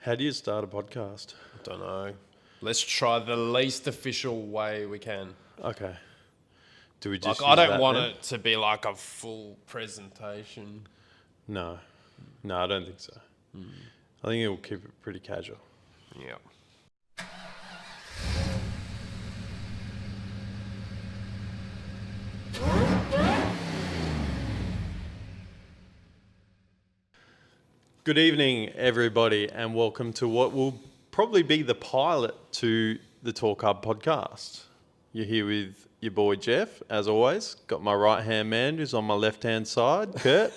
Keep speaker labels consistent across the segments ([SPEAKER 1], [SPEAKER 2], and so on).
[SPEAKER 1] How do you start a podcast?
[SPEAKER 2] Don't know. Let's try the least official way we can.
[SPEAKER 1] Okay. Do we just
[SPEAKER 2] Like, I
[SPEAKER 1] use
[SPEAKER 2] don't
[SPEAKER 1] that
[SPEAKER 2] want
[SPEAKER 1] then?
[SPEAKER 2] it to be like a full presentation.
[SPEAKER 1] No. No, I don't think so. I think it will keep it pretty casual.
[SPEAKER 2] Yeah.
[SPEAKER 1] Good evening, everybody, and welcome to what will probably be the pilot to the Torq podcast. You're here with your boy Jeff, as always. Got my right-hand man who's on my left-hand side, Kurt.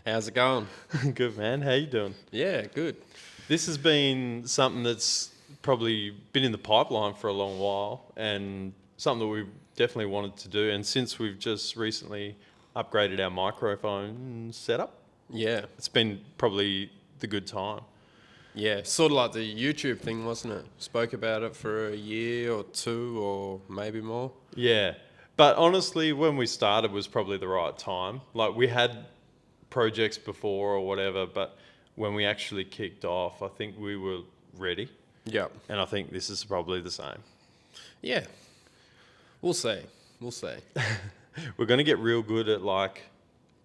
[SPEAKER 2] How's it going?
[SPEAKER 1] Good, man. How you doing?
[SPEAKER 2] Yeah, good.
[SPEAKER 1] This has been something that's probably been in the pipeline for a long while and something that we definitely wanted to do. And since we've just recently upgraded our microphone setup,
[SPEAKER 2] Yeah.
[SPEAKER 1] it's been probably the good time.
[SPEAKER 2] Yeah, sort of like the YouTube thing, wasn't it? Spoke about it for a year or two or maybe more.
[SPEAKER 1] Yeah. But honestly, when we started was probably the right time. Like we had projects before or whatever, but when we actually kicked off, I think we were ready.
[SPEAKER 2] Yeah.
[SPEAKER 1] And I think this is probably the same.
[SPEAKER 2] Yeah. We'll see. We'll see.
[SPEAKER 1] We're going to get real good at like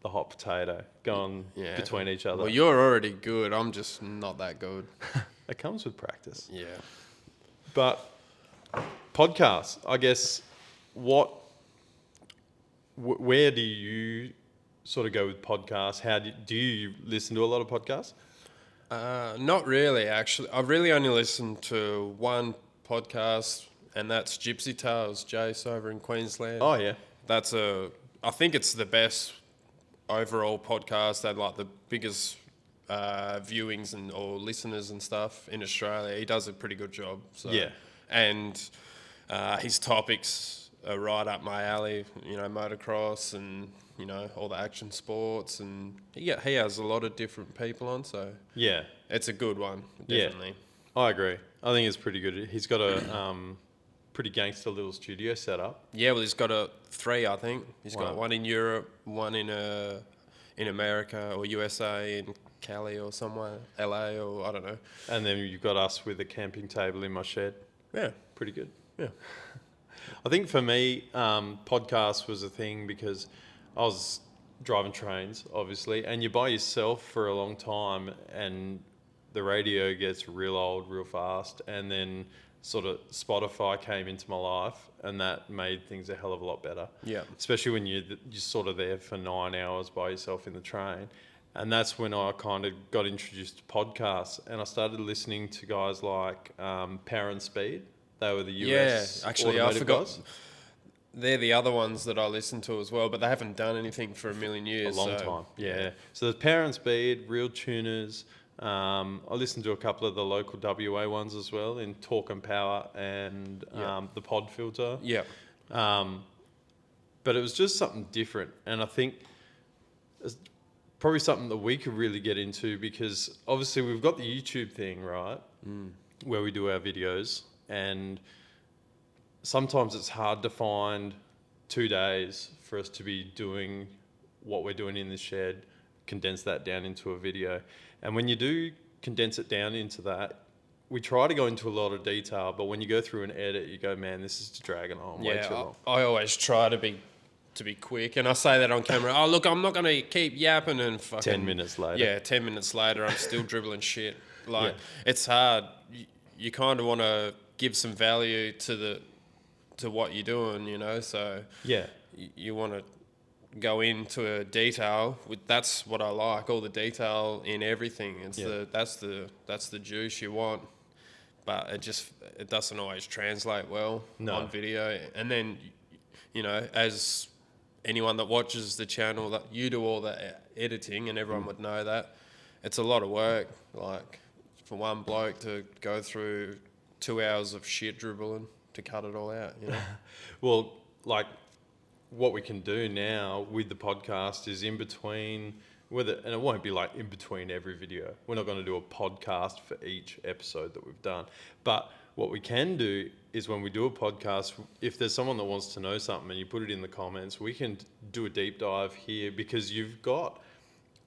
[SPEAKER 1] the hot potato going between each other.
[SPEAKER 2] Well, you're already good. I'm just not that good.
[SPEAKER 1] It comes with practice.
[SPEAKER 2] Yeah.
[SPEAKER 1] But podcasts, I guess, where do you sort of go with podcasts? How do you listen to a lot of podcasts?
[SPEAKER 2] Not really, actually. I've really only listened to one podcast, and that's Gypsy Tales, Jace, over in Queensland.
[SPEAKER 1] Oh, yeah.
[SPEAKER 2] I think it's the best overall podcast. They had like the biggest viewings or listeners and stuff in Australia. He does a pretty good job. So.
[SPEAKER 1] Yeah.
[SPEAKER 2] And his topics are right up my alley. You know, motocross and all the action sports, and he has a lot of different people on. So
[SPEAKER 1] Yeah.
[SPEAKER 2] it's a good one,
[SPEAKER 1] Yeah.
[SPEAKER 2] definitely.
[SPEAKER 1] I agree. I think it's pretty good. He's got a pretty gangster little studio set up.
[SPEAKER 2] Yeah, well, he's got three, I think. He's got
[SPEAKER 1] Wow.
[SPEAKER 2] one in Europe, one in America or USA, in Cali or somewhere, LA or I don't know.
[SPEAKER 1] And then you've got us with a camping table in my shed.
[SPEAKER 2] Yeah,
[SPEAKER 1] Pretty good.
[SPEAKER 2] yeah,
[SPEAKER 1] I think for me, podcast was a thing because I was driving trains, obviously, and you're by yourself for a long time, and the radio gets real old real fast. And then sort of Spotify came into my life, and that made things a hell of a lot better.
[SPEAKER 2] yeah,
[SPEAKER 1] Especially when you're sort of there for 9 hours by yourself in the train. And that's when I kind of got introduced to podcasts, and I started listening to guys like Power and Speed. They were the US
[SPEAKER 2] Actually, I
[SPEAKER 1] automotive
[SPEAKER 2] forgot.
[SPEAKER 1] guys.
[SPEAKER 2] They're the other ones that I listen to as well, but they haven't done anything for a million
[SPEAKER 1] A
[SPEAKER 2] years.
[SPEAKER 1] long
[SPEAKER 2] so,
[SPEAKER 1] time, yeah. So there's Power and Speed, Real Tuners. I listened to a couple of the local WA ones as well, in Torq and Power and the Pod Filter.
[SPEAKER 2] Yeah,
[SPEAKER 1] But it was just something different, and I think it's probably something that we could really get into, because obviously we've got the YouTube thing, right, where we do our videos, and sometimes it's hard to find 2 days for us to be doing what we're doing in the shed, condense that down into a video. And when you do condense it down into that, we try to go into a lot of detail, but when you go through and edit, you go, man, this is dragging on way too long.
[SPEAKER 2] I always try to be quick, and I say that on camera. Oh, look, I'm not going to keep yapping and fucking
[SPEAKER 1] 10 minutes later.
[SPEAKER 2] Yeah, 10 minutes later, I'm still dribbling shit. Like, it's hard. You kind of want to give some value to what you're doing, so
[SPEAKER 1] Yeah.
[SPEAKER 2] you want to go into a detail. That's what I like, all the detail in everything. That's the juice you want, but it doesn't always translate well on video. And then, as anyone that watches the channel, that you do all the editing, and everyone would know that it's a lot of work. Like, for one bloke to go through 2 hours of shit dribbling to cut it all out,
[SPEAKER 1] Well, like what we can do now with the podcast is in between, and it won't be like in between every video. We're not going to do a podcast for each episode that we've done. But what we can do is when we do a podcast, if there's someone that wants to know something and you put it in the comments, we can do a deep dive here, because you've got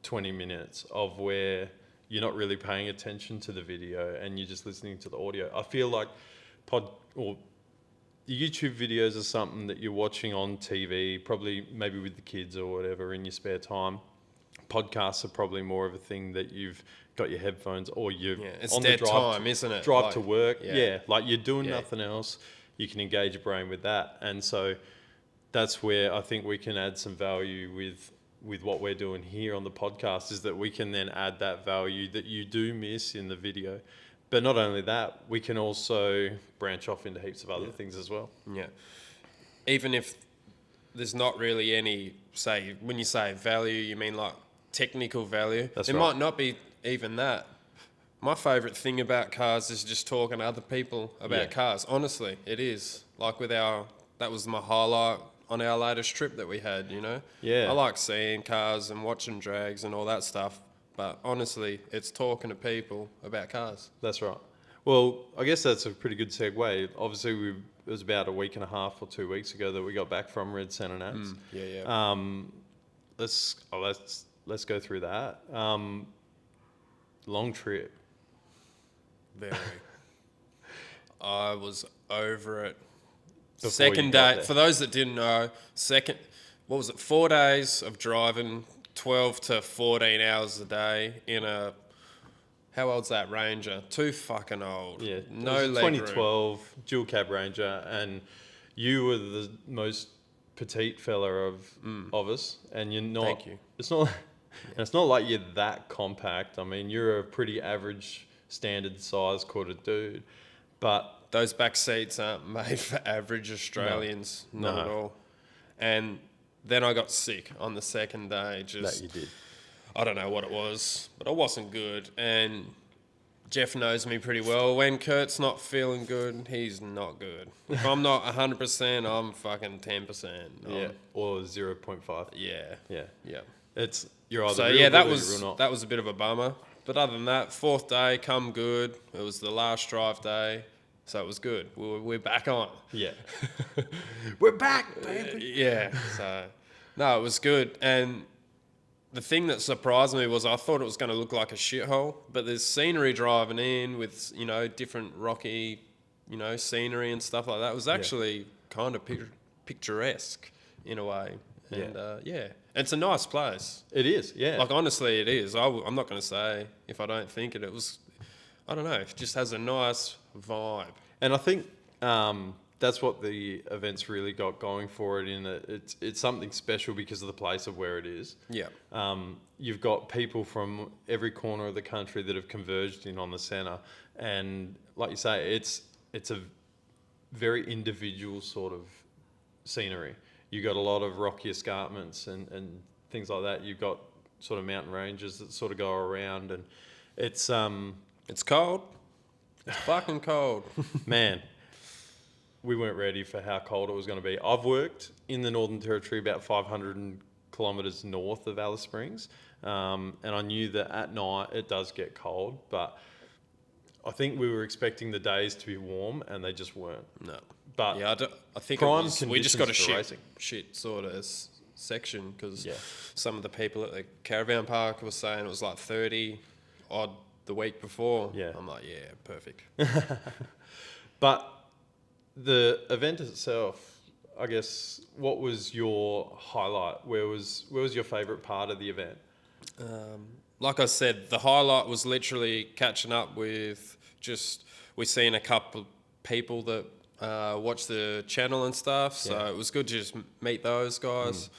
[SPEAKER 1] 20 minutes of where you're not really paying attention to the video and you're just listening to the audio. I feel like YouTube videos are something that you're watching on TV, probably maybe with the kids or whatever in your spare time. Podcasts are probably more of a thing that you've got your headphones or you're
[SPEAKER 2] it's
[SPEAKER 1] on
[SPEAKER 2] dead
[SPEAKER 1] the drive
[SPEAKER 2] time, isn't it?
[SPEAKER 1] Drive
[SPEAKER 2] Like,
[SPEAKER 1] to work.
[SPEAKER 2] yeah.
[SPEAKER 1] Yeah, like you're doing
[SPEAKER 2] Yeah.
[SPEAKER 1] nothing else. You can engage your brain with that. And so that's where I think we can add some value with what we're doing here on the podcast, is that we can then add that value that you do miss in the video. But not only that, we can also branch off into heaps of other things as well.
[SPEAKER 2] Yeah. Even if there's not really any, say, when you say value, you mean like technical value.
[SPEAKER 1] That's
[SPEAKER 2] it
[SPEAKER 1] right.
[SPEAKER 2] might not be even that. My favourite thing about cars is just talking to other people about cars. Honestly, it is. Like that was my highlight on our latest trip that we had, you know?
[SPEAKER 1] Yeah.
[SPEAKER 2] I like seeing cars and watching drags and all that stuff. But honestly, it's talking to people about cars.
[SPEAKER 1] That's right. Well, I guess that's a pretty good segue. Obviously, it was about a week and a half or 2 weeks ago that we got back from Red Santa Nats.
[SPEAKER 2] Yeah.
[SPEAKER 1] Let's go through that. Long trip.
[SPEAKER 2] Very. I was over it.
[SPEAKER 1] Before
[SPEAKER 2] Second
[SPEAKER 1] you got
[SPEAKER 2] day,
[SPEAKER 1] there.
[SPEAKER 2] for those that didn't know, 4 days of driving 12 to 14 hours a day in a, how old's that Ranger? Too fucking old.
[SPEAKER 1] Yeah.
[SPEAKER 2] No
[SPEAKER 1] it was
[SPEAKER 2] leg room.
[SPEAKER 1] 2012 dual cab Ranger, and you were the most petite fella of us, and you're not.
[SPEAKER 2] Thank you.
[SPEAKER 1] It's not. And it's not like you're that compact. I mean, you're a pretty average, standard size quarter dude, but
[SPEAKER 2] Those back seats aren't made for average Australians, not
[SPEAKER 1] No.
[SPEAKER 2] at all. And then I got sick on the second day.
[SPEAKER 1] that you did.
[SPEAKER 2] I don't know what it was, but I wasn't good. And Jeff knows me pretty well. When Kurt's not feeling good, he's not good. If I'm not 100%, I'm fucking 10%.
[SPEAKER 1] Yeah, or 0.5.
[SPEAKER 2] Yeah.
[SPEAKER 1] Yeah,
[SPEAKER 2] Yeah.
[SPEAKER 1] you're either
[SPEAKER 2] So
[SPEAKER 1] real
[SPEAKER 2] yeah,
[SPEAKER 1] good
[SPEAKER 2] that
[SPEAKER 1] or
[SPEAKER 2] was
[SPEAKER 1] you're real not.
[SPEAKER 2] that was a bit of a bummer. But other than that, fourth day, come good. It was the last drive day, so it was good. We're back on.
[SPEAKER 1] Yeah, we're back, baby.
[SPEAKER 2] Yeah. So no, it was good. And the thing that surprised me was I thought it was going to look like a shithole, but there's scenery driving in with, you know, different rocky, you know, scenery and stuff like that. It was actually kind of picturesque in a way. And it's a nice place.
[SPEAKER 1] It is. Yeah,
[SPEAKER 2] Like, honestly, it is. I'm not going to say if I don't think it. It was, I don't know, it just has a nice vibe.
[SPEAKER 1] and I think that's what the event's really got going for it. In that it's something special because of the place of where it is.
[SPEAKER 2] Yeah.
[SPEAKER 1] You've got people from every corner of the country that have converged in on the centre, and like you say, it's a very individual sort of scenery. You've got a lot of rocky escarpments and things like that. You've got sort of mountain ranges that sort of go around, and it's
[SPEAKER 2] cold. It's fucking cold.
[SPEAKER 1] man, we weren't ready for how cold it was going to be. I've worked in the Northern Territory about 500 kilometres north of Alice Springs, and I knew that at night it does get cold, but I think we were expecting the days to be warm, and they just weren't.
[SPEAKER 2] No.
[SPEAKER 1] But
[SPEAKER 2] Yeah, I think
[SPEAKER 1] prime
[SPEAKER 2] we just got a
[SPEAKER 1] conditions for
[SPEAKER 2] shit
[SPEAKER 1] racing.
[SPEAKER 2] sort of section because
[SPEAKER 1] Yeah.
[SPEAKER 2] some of the people at the caravan park were saying it was like 30 odd the week before.
[SPEAKER 1] Yeah.
[SPEAKER 2] I'm like, yeah, perfect.
[SPEAKER 1] But the event itself, I guess, what was your highlight? Where was your favourite part of the event?
[SPEAKER 2] Like I said, the highlight was literally catching up with we seen a couple people that watch the channel and stuff, so it was good to just meet those guys.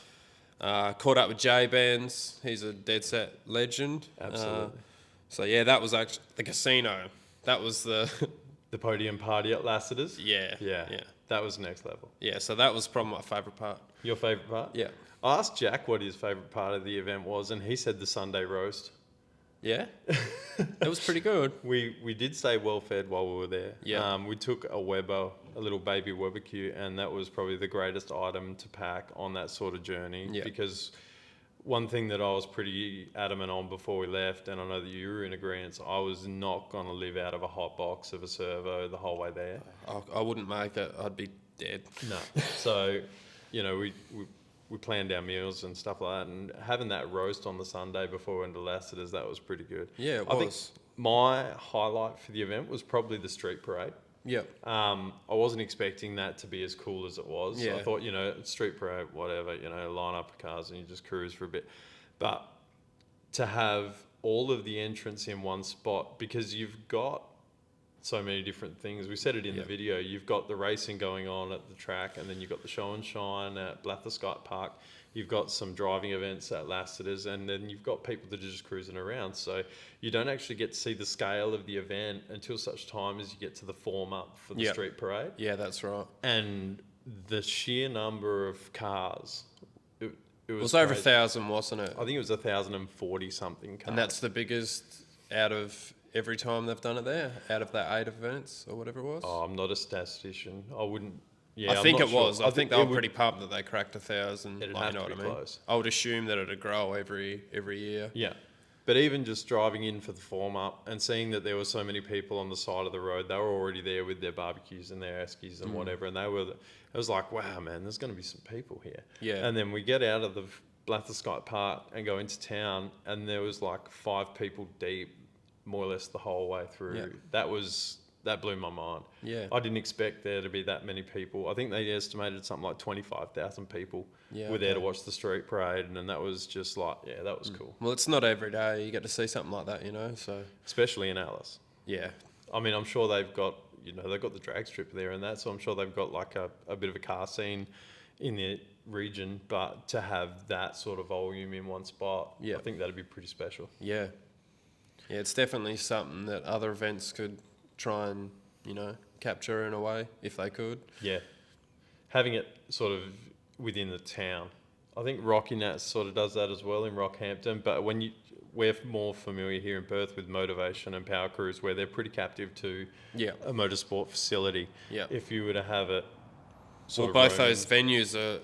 [SPEAKER 2] Caught up with Jay Benz, he's a dead set legend.
[SPEAKER 1] Absolutely.
[SPEAKER 2] So yeah, that was actually the casino. That was the
[SPEAKER 1] The podium party at Lassiter's?
[SPEAKER 2] yeah.
[SPEAKER 1] That was next level.
[SPEAKER 2] Yeah, so that was probably my favourite part.
[SPEAKER 1] Your favourite part?
[SPEAKER 2] Yeah.
[SPEAKER 1] I asked Jack what his favourite part of the event was, and he said the Sunday roast.
[SPEAKER 2] Yeah? It was pretty good.
[SPEAKER 1] We did stay well fed while we were there.
[SPEAKER 2] Yeah.
[SPEAKER 1] We took a little baby Webbecue, and that was probably the greatest item to pack on that sort of journey.
[SPEAKER 2] Yeah.
[SPEAKER 1] Because one thing that I was pretty adamant on before we left, and I know that you were in agreement, I was not going to live out of a hot box of a servo the whole way there.
[SPEAKER 2] I wouldn't make it. I'd be dead.
[SPEAKER 1] No. So, you know, we we planned our meals and stuff like that, and having that roast on the Sunday before we went to Lassiter's, that was pretty good.
[SPEAKER 2] Yeah, it
[SPEAKER 1] I think
[SPEAKER 2] was.
[SPEAKER 1] my highlight for the event was probably the street parade.
[SPEAKER 2] Yep.
[SPEAKER 1] I wasn't expecting that to be as cool as it was.
[SPEAKER 2] Yeah.
[SPEAKER 1] I thought, street parade, whatever, line up the cars and you just cruise for a bit. But to have all of the entrance in one spot, because you've got so many different things. We said it in the video. You've got the racing going on at the track, and then you've got the show and shine at Blatherskite Park. You've got some driving events at Lassiter's, and then you've got people that are just cruising around. So you don't actually get to see the scale of the event until such time as you get to the form up for the street parade.
[SPEAKER 2] Yeah, that's right.
[SPEAKER 1] And the sheer number of cars, it was
[SPEAKER 2] over
[SPEAKER 1] crazy.
[SPEAKER 2] 1,000, wasn't it?
[SPEAKER 1] I think it was 1,040 something cars.
[SPEAKER 2] And that's the biggest out of every time they've done it there, out of that 8 events or whatever it was.
[SPEAKER 1] Oh, I'm not a statistician. I wouldn't. Yeah,
[SPEAKER 2] I think
[SPEAKER 1] I'm
[SPEAKER 2] it
[SPEAKER 1] not sure.
[SPEAKER 2] was. I think they were
[SPEAKER 1] it would-
[SPEAKER 2] pretty pumped that they cracked 1,000.
[SPEAKER 1] It'd
[SPEAKER 2] Like,
[SPEAKER 1] have
[SPEAKER 2] you know
[SPEAKER 1] to
[SPEAKER 2] what
[SPEAKER 1] be
[SPEAKER 2] I mean?
[SPEAKER 1] close.
[SPEAKER 2] I would assume that it'd grow every year.
[SPEAKER 1] Yeah. But even just driving in for the form up and seeing that there were so many people on the side of the road, they were already there with their barbecues and their eskies and whatever. And it was like, wow, man, there's going to be some people here.
[SPEAKER 2] Yeah.
[SPEAKER 1] And then we get out of the Blatherskite Park and go into town, and there was like 5 people deep, more or less the whole way through.
[SPEAKER 2] Yeah.
[SPEAKER 1] That blew my mind.
[SPEAKER 2] Yeah.
[SPEAKER 1] I didn't expect there to be that many people. I think they estimated something like 25,000 people
[SPEAKER 2] Yeah,
[SPEAKER 1] were there to
[SPEAKER 2] okay.
[SPEAKER 1] watch the street parade, and that was just like, yeah, that was cool.
[SPEAKER 2] Well, it's not every day you get to see something like that, so
[SPEAKER 1] Especially in Alice.
[SPEAKER 2] yeah.
[SPEAKER 1] I mean, I'm sure they've got the drag strip there and that, so I'm sure they've got like a bit of a car scene in the region, but to have that sort of volume in one spot,
[SPEAKER 2] Yeah.
[SPEAKER 1] I think that'd be pretty special.
[SPEAKER 2] Yeah. Yeah, it's definitely something that other events could try and, capture in a way, if they could.
[SPEAKER 1] Yeah. Having it sort of within the town. I think Rocky Nat sort of does that as well in Rockhampton, but we're more familiar here in Perth with Motivation and Power Cruise, where they're pretty captive to
[SPEAKER 2] Yeah.
[SPEAKER 1] a motorsport facility.
[SPEAKER 2] Yeah.
[SPEAKER 1] If you were to have it
[SPEAKER 2] Well,
[SPEAKER 1] of
[SPEAKER 2] both
[SPEAKER 1] roaming-
[SPEAKER 2] those venues are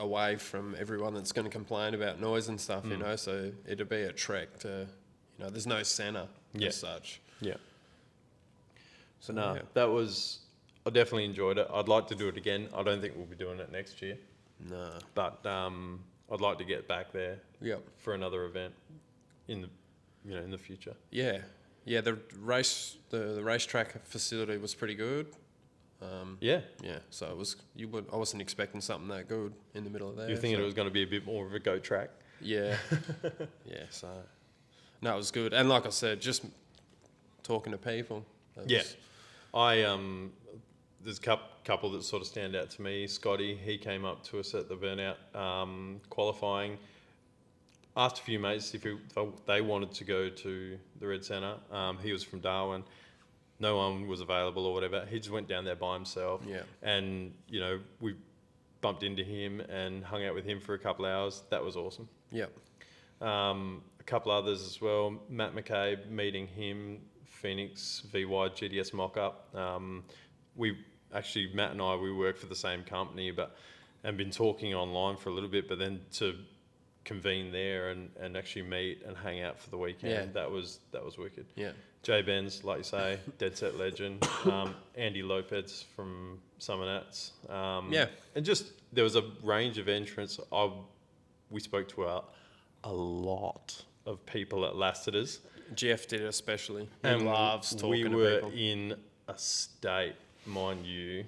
[SPEAKER 2] away from everyone that's going to complain about noise and stuff, so it'd be a trek to, there's no centre
[SPEAKER 1] Yeah.
[SPEAKER 2] as such.
[SPEAKER 1] Yeah.
[SPEAKER 2] So,
[SPEAKER 1] No,
[SPEAKER 2] yeah.
[SPEAKER 1] I definitely enjoyed it. I'd like to do it again. I don't think we'll be doing it next year,
[SPEAKER 2] No.
[SPEAKER 1] but I'd like to get back there
[SPEAKER 2] Yep.
[SPEAKER 1] for another event in the future.
[SPEAKER 2] Yeah. Yeah, the racetrack facility was pretty good.
[SPEAKER 1] Yeah.
[SPEAKER 2] Yeah, so I wasn't expecting something that good in the middle of there.
[SPEAKER 1] You're thinking
[SPEAKER 2] so.
[SPEAKER 1] it was going to be a bit more of a go track.
[SPEAKER 2] Yeah. Yeah, so no, it was good. And like I said, just talking to people.
[SPEAKER 1] Yeah. There's a couple that sort of stand out to me. Scotty, he came up to us at the Burnout qualifying. Asked a few mates if they wanted to go to the Red Centre. He was from Darwin. No one was available or whatever. He just went down there by himself.
[SPEAKER 2] Yeah.
[SPEAKER 1] And, we bumped into him and hung out with him for a couple of hours. That was awesome.
[SPEAKER 2] Yep.
[SPEAKER 1] A couple others as well. Matt McCabe, meeting him, Phoenix VY GDS mock-up. Matt and I, we work for the same company, and been talking online for a little bit, but then to convene there and actually meet and hang out for the weekend, that was wicked.
[SPEAKER 2] Yeah.
[SPEAKER 1] Jay Benz, like you say, dead set legend. Andy Lopez from Summernats.
[SPEAKER 2] Yeah.
[SPEAKER 1] And just, there was a range of entrants. We spoke to a lot of people at Lassiter's.
[SPEAKER 2] Jeff did especially. He
[SPEAKER 1] And
[SPEAKER 2] loves talking to
[SPEAKER 1] we were
[SPEAKER 2] people.
[SPEAKER 1] in a state, mind you.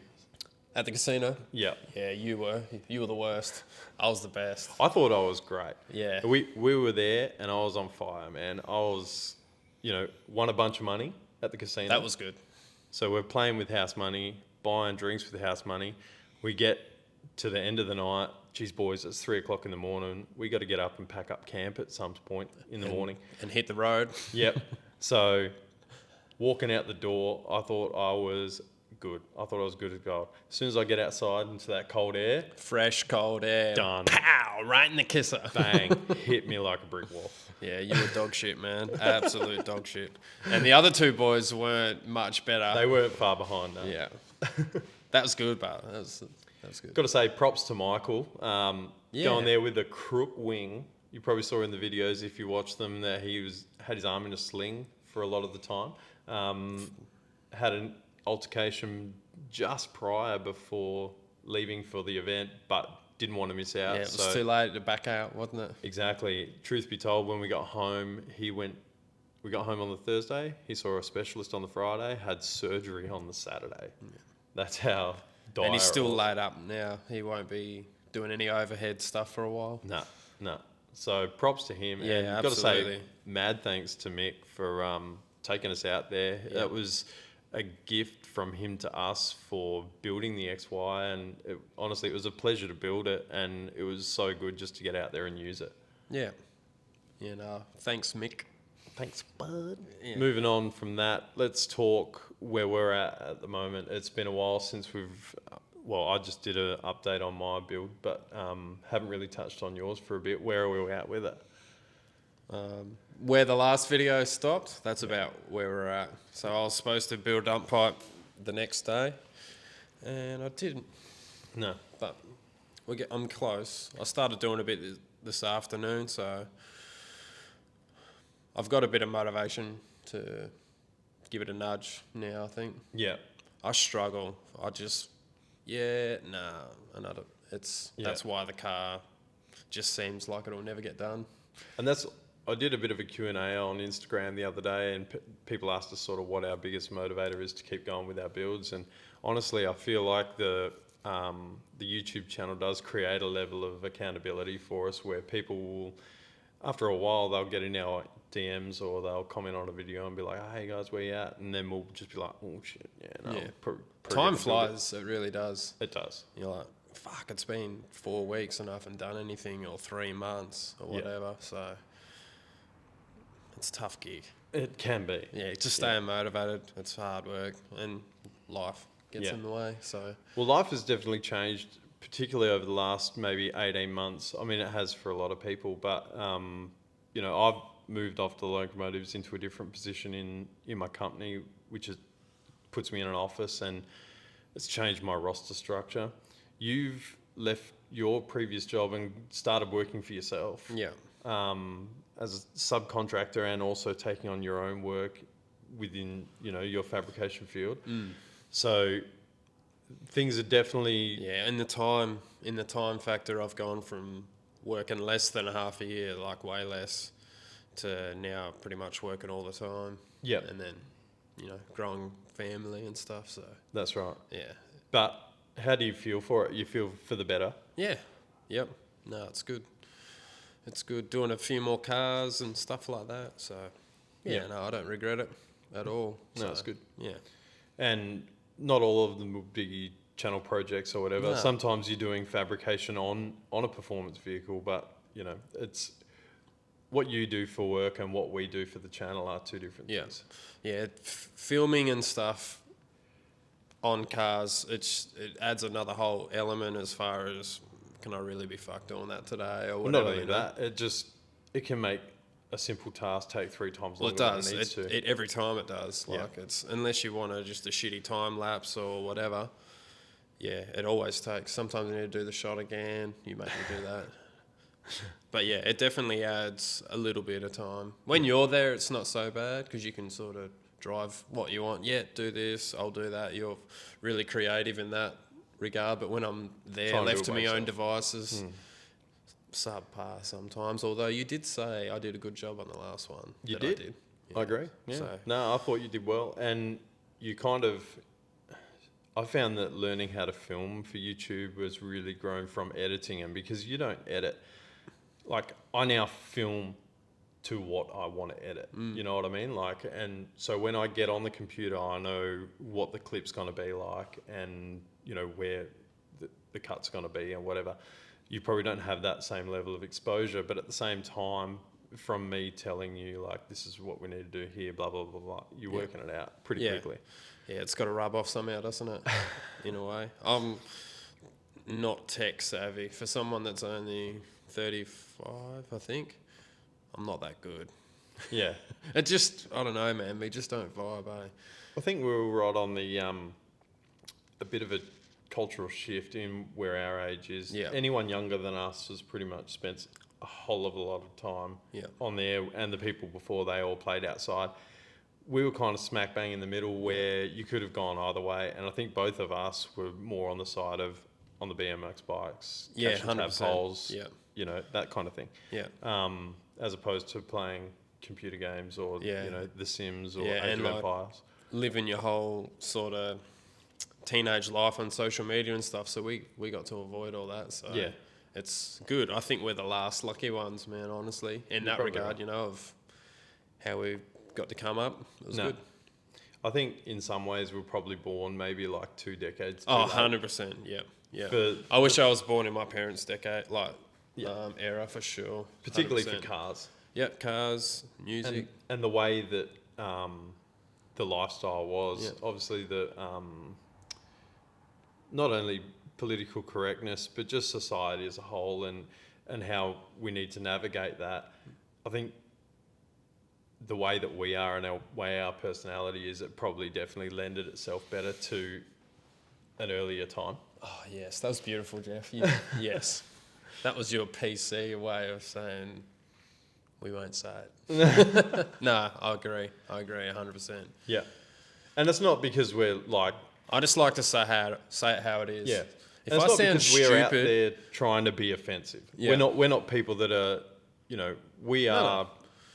[SPEAKER 2] At the casino?
[SPEAKER 1] Yeah.
[SPEAKER 2] Yeah, you were. You were the worst. I was the best.
[SPEAKER 1] I thought I was great.
[SPEAKER 2] Yeah.
[SPEAKER 1] We were there and I was on fire, man. I was, won a bunch of money at the casino.
[SPEAKER 2] That was good.
[SPEAKER 1] So we're playing with house money, buying drinks with house money. We get to the end of the night. Geez, boys, it's 3 o'clock in the morning. We got to get up and pack up camp at some point in the morning.
[SPEAKER 2] And hit the road.
[SPEAKER 1] Yep. So walking out the door, I thought I was good. I thought I was good as gold. As soon as I get outside into that cold air,
[SPEAKER 2] Fresh, cold air.
[SPEAKER 1] Done.
[SPEAKER 2] Pow! Right in the kisser.
[SPEAKER 1] bang, hit me like a brick wall.
[SPEAKER 2] Yeah, you were dog shit, man. Absolute dog shit. And the other two boys weren't much better.
[SPEAKER 1] They weren't far behind. No.
[SPEAKER 2] Yeah. That was good, but that was good.
[SPEAKER 1] Got to say props to Michael.
[SPEAKER 2] Yeah.
[SPEAKER 1] Going there with a crook wing. You probably saw in the videos if you watched them that he had his arm in a sling for a lot of the time. Had an altercation just prior before leaving for the event, but didn't want to miss out.
[SPEAKER 2] Yeah, it was too late to back out, wasn't it?
[SPEAKER 1] Exactly. Truth be told, when we got home, we got home on the Thursday. He saw a specialist on the Friday, had surgery on the Saturday. Yeah. That's how dire.
[SPEAKER 2] And he's still laid up now. He won't be doing any overhead stuff for a while.
[SPEAKER 1] No. So props to him.
[SPEAKER 2] Yeah,
[SPEAKER 1] and
[SPEAKER 2] absolutely.
[SPEAKER 1] Got to say, mad thanks to Mick for taking us out there.
[SPEAKER 2] Yeah.
[SPEAKER 1] That was a gift from him to us for building the XY, and honestly, it was a pleasure to build it, and it was so good just to get out there and use it.
[SPEAKER 2] Yeah. Thanks, Mick.
[SPEAKER 1] Thanks, bud.
[SPEAKER 2] Yeah.
[SPEAKER 1] Moving on from that, let's talk where we're at the moment. It's been a while since I just did an update on my build, but haven't really touched on yours for a bit. Where are we at with it?
[SPEAKER 2] Where the last video stopped, that's about where we're at. So I was supposed to build dump pipe the next day, and I didn't.
[SPEAKER 1] No.
[SPEAKER 2] But I'm close. I started doing a bit this afternoon, so I've got a bit of motivation to give it a nudge now, I think.
[SPEAKER 1] Yeah.
[SPEAKER 2] I struggle. That's why the car just seems like it'll never get done.
[SPEAKER 1] And I did a bit of a Q&A on Instagram the other day, and people asked us sort of what our biggest motivator is to keep going with our builds. And honestly, I feel like the YouTube channel does create a level of accountability for us, where people will, after a while, they'll get in our DMs or they'll comment on a video and be like, oh, "Hey guys, where you at?" And then we'll just be like, "Oh shit,
[SPEAKER 2] Time flies. It really does.
[SPEAKER 1] It does.
[SPEAKER 2] You're like, fuck, it's been 4 weeks and I haven't done anything, or 3 months or whatever. So it's a tough gig.
[SPEAKER 1] It can be.
[SPEAKER 2] Yeah, just staying motivated. It's hard work, and life gets in the way. So
[SPEAKER 1] life has definitely changed, particularly over the last maybe 18 months. I mean, it has for a lot of people, but I've moved off the locomotives into a different position in my company, which puts me in an office, and it's changed my roster structure. You've left your previous job and started working for yourself.
[SPEAKER 2] Yeah.
[SPEAKER 1] As a subcontractor, and also taking on your own work within, your fabrication field. So things are definitely...
[SPEAKER 2] Yeah, in the time factor, I've gone from working less than a half a year, like way less, to now pretty much working all the time.
[SPEAKER 1] Yeah.
[SPEAKER 2] And then, growing family and stuff, so...
[SPEAKER 1] That's right.
[SPEAKER 2] Yeah.
[SPEAKER 1] But how do you feel for it? You feel for the better?
[SPEAKER 2] Yeah. Yep. No, it's good. It's good doing a few more cars and stuff like that. So, no, I don't regret it at all.
[SPEAKER 1] No, it's good.
[SPEAKER 2] Yeah.
[SPEAKER 1] And not all of them will be channel projects or whatever.
[SPEAKER 2] No.
[SPEAKER 1] Sometimes you're doing fabrication on a performance vehicle, but, it's what you do for work and what we do for the channel are two different things.
[SPEAKER 2] Yeah, filming and stuff on cars, it adds another whole element as far as, can I really be fucked doing that today or whatever?
[SPEAKER 1] Well, not only that, it can make a simple task take 3 times longer than it needs to.
[SPEAKER 2] Every time it does. Like it's, unless you want just a shitty time lapse or whatever, it always takes. Sometimes you need to do the shot again. You make me do that. But it definitely adds a little bit of time. When you're there, it's not so bad because you can sort of drive what you want. Yeah, do this, I'll do that. You're really creative in that regard. But when I'm there, left to my own devices, subpar sometimes. Although you did say I did a good job on the last one.
[SPEAKER 1] You did?
[SPEAKER 2] I did.
[SPEAKER 1] I agree. Yeah.
[SPEAKER 2] So,
[SPEAKER 1] no, I thought you did well. And you I found that learning how to film for YouTube was really grown from editing, and because you don't edit, like I now film to what I want to edit. You know what I mean? Like, and so when I get on the computer, I know what the clip's going to be like, and where the cut's going to be and whatever. You probably don't have that same level of exposure, but at the same time, from me telling you like this is what we need to do here, blah blah blah blah, you're working it out pretty quickly. Yeah,
[SPEAKER 2] it's got to rub off somehow, doesn't it? In a way, I'm not tech savvy. For someone that's only 35, I think, I'm not that good.
[SPEAKER 1] Yeah.
[SPEAKER 2] It just, I don't know, man. We just don't vibe, eh?
[SPEAKER 1] I think we were right on the a bit of a cultural shift in where our age is.
[SPEAKER 2] Yeah.
[SPEAKER 1] Anyone younger than us has pretty much spent a whole of a lot of time on there, and the people before, they all played outside. We were kind of smack bang in the middle where you could have gone either way, and I think both of us were more on the side of on the BMX bikes,
[SPEAKER 2] Yeah,
[SPEAKER 1] catch and tab
[SPEAKER 2] 100%.
[SPEAKER 1] poles,
[SPEAKER 2] Yeah.
[SPEAKER 1] you know, that kind of thing.
[SPEAKER 2] Yeah.
[SPEAKER 1] As opposed to playing computer games or,
[SPEAKER 2] Yeah.
[SPEAKER 1] you know, The Sims or
[SPEAKER 2] Yeah,
[SPEAKER 1] Age
[SPEAKER 2] and
[SPEAKER 1] of
[SPEAKER 2] like
[SPEAKER 1] Empires.
[SPEAKER 2] living your whole sort of teenage life on social media and stuff. So we got to avoid all that. So
[SPEAKER 1] Yeah.
[SPEAKER 2] it's good. I think we're the last lucky ones, man, honestly, in
[SPEAKER 1] You
[SPEAKER 2] that
[SPEAKER 1] probably
[SPEAKER 2] regard,
[SPEAKER 1] are.
[SPEAKER 2] you know, of how we got to come up. It was
[SPEAKER 1] No.
[SPEAKER 2] good.
[SPEAKER 1] I think in some ways we're probably born maybe like 2 decades too
[SPEAKER 2] Oh,
[SPEAKER 1] late.
[SPEAKER 2] 100%. Yeah. Yeah.
[SPEAKER 1] For-
[SPEAKER 2] I wish I was born in my parents' decade,
[SPEAKER 1] Yeah.
[SPEAKER 2] era for sure.
[SPEAKER 1] Particularly
[SPEAKER 2] 100%.
[SPEAKER 1] for cars.
[SPEAKER 2] Yep, cars, music.
[SPEAKER 1] And the way that the lifestyle was,
[SPEAKER 2] Yeah.
[SPEAKER 1] obviously the not only political correctness, but just society as a whole and how we need to navigate that. I think the way that we are and the way our personality is, it probably definitely lended itself better to an earlier time.
[SPEAKER 2] Oh, yes, that was beautiful, Jeff. Yes. That was your PC way of saying we won't say it. No, I agree 100%.
[SPEAKER 1] Yeah. And it's not because we're like,
[SPEAKER 2] I just like to say it how it is.
[SPEAKER 1] yeah.
[SPEAKER 2] If
[SPEAKER 1] And it's
[SPEAKER 2] I
[SPEAKER 1] not
[SPEAKER 2] sound
[SPEAKER 1] because we're out
[SPEAKER 2] stupid,
[SPEAKER 1] there trying to be offensive.
[SPEAKER 2] Yeah.
[SPEAKER 1] We're not people that are, you know, we are.
[SPEAKER 2] no.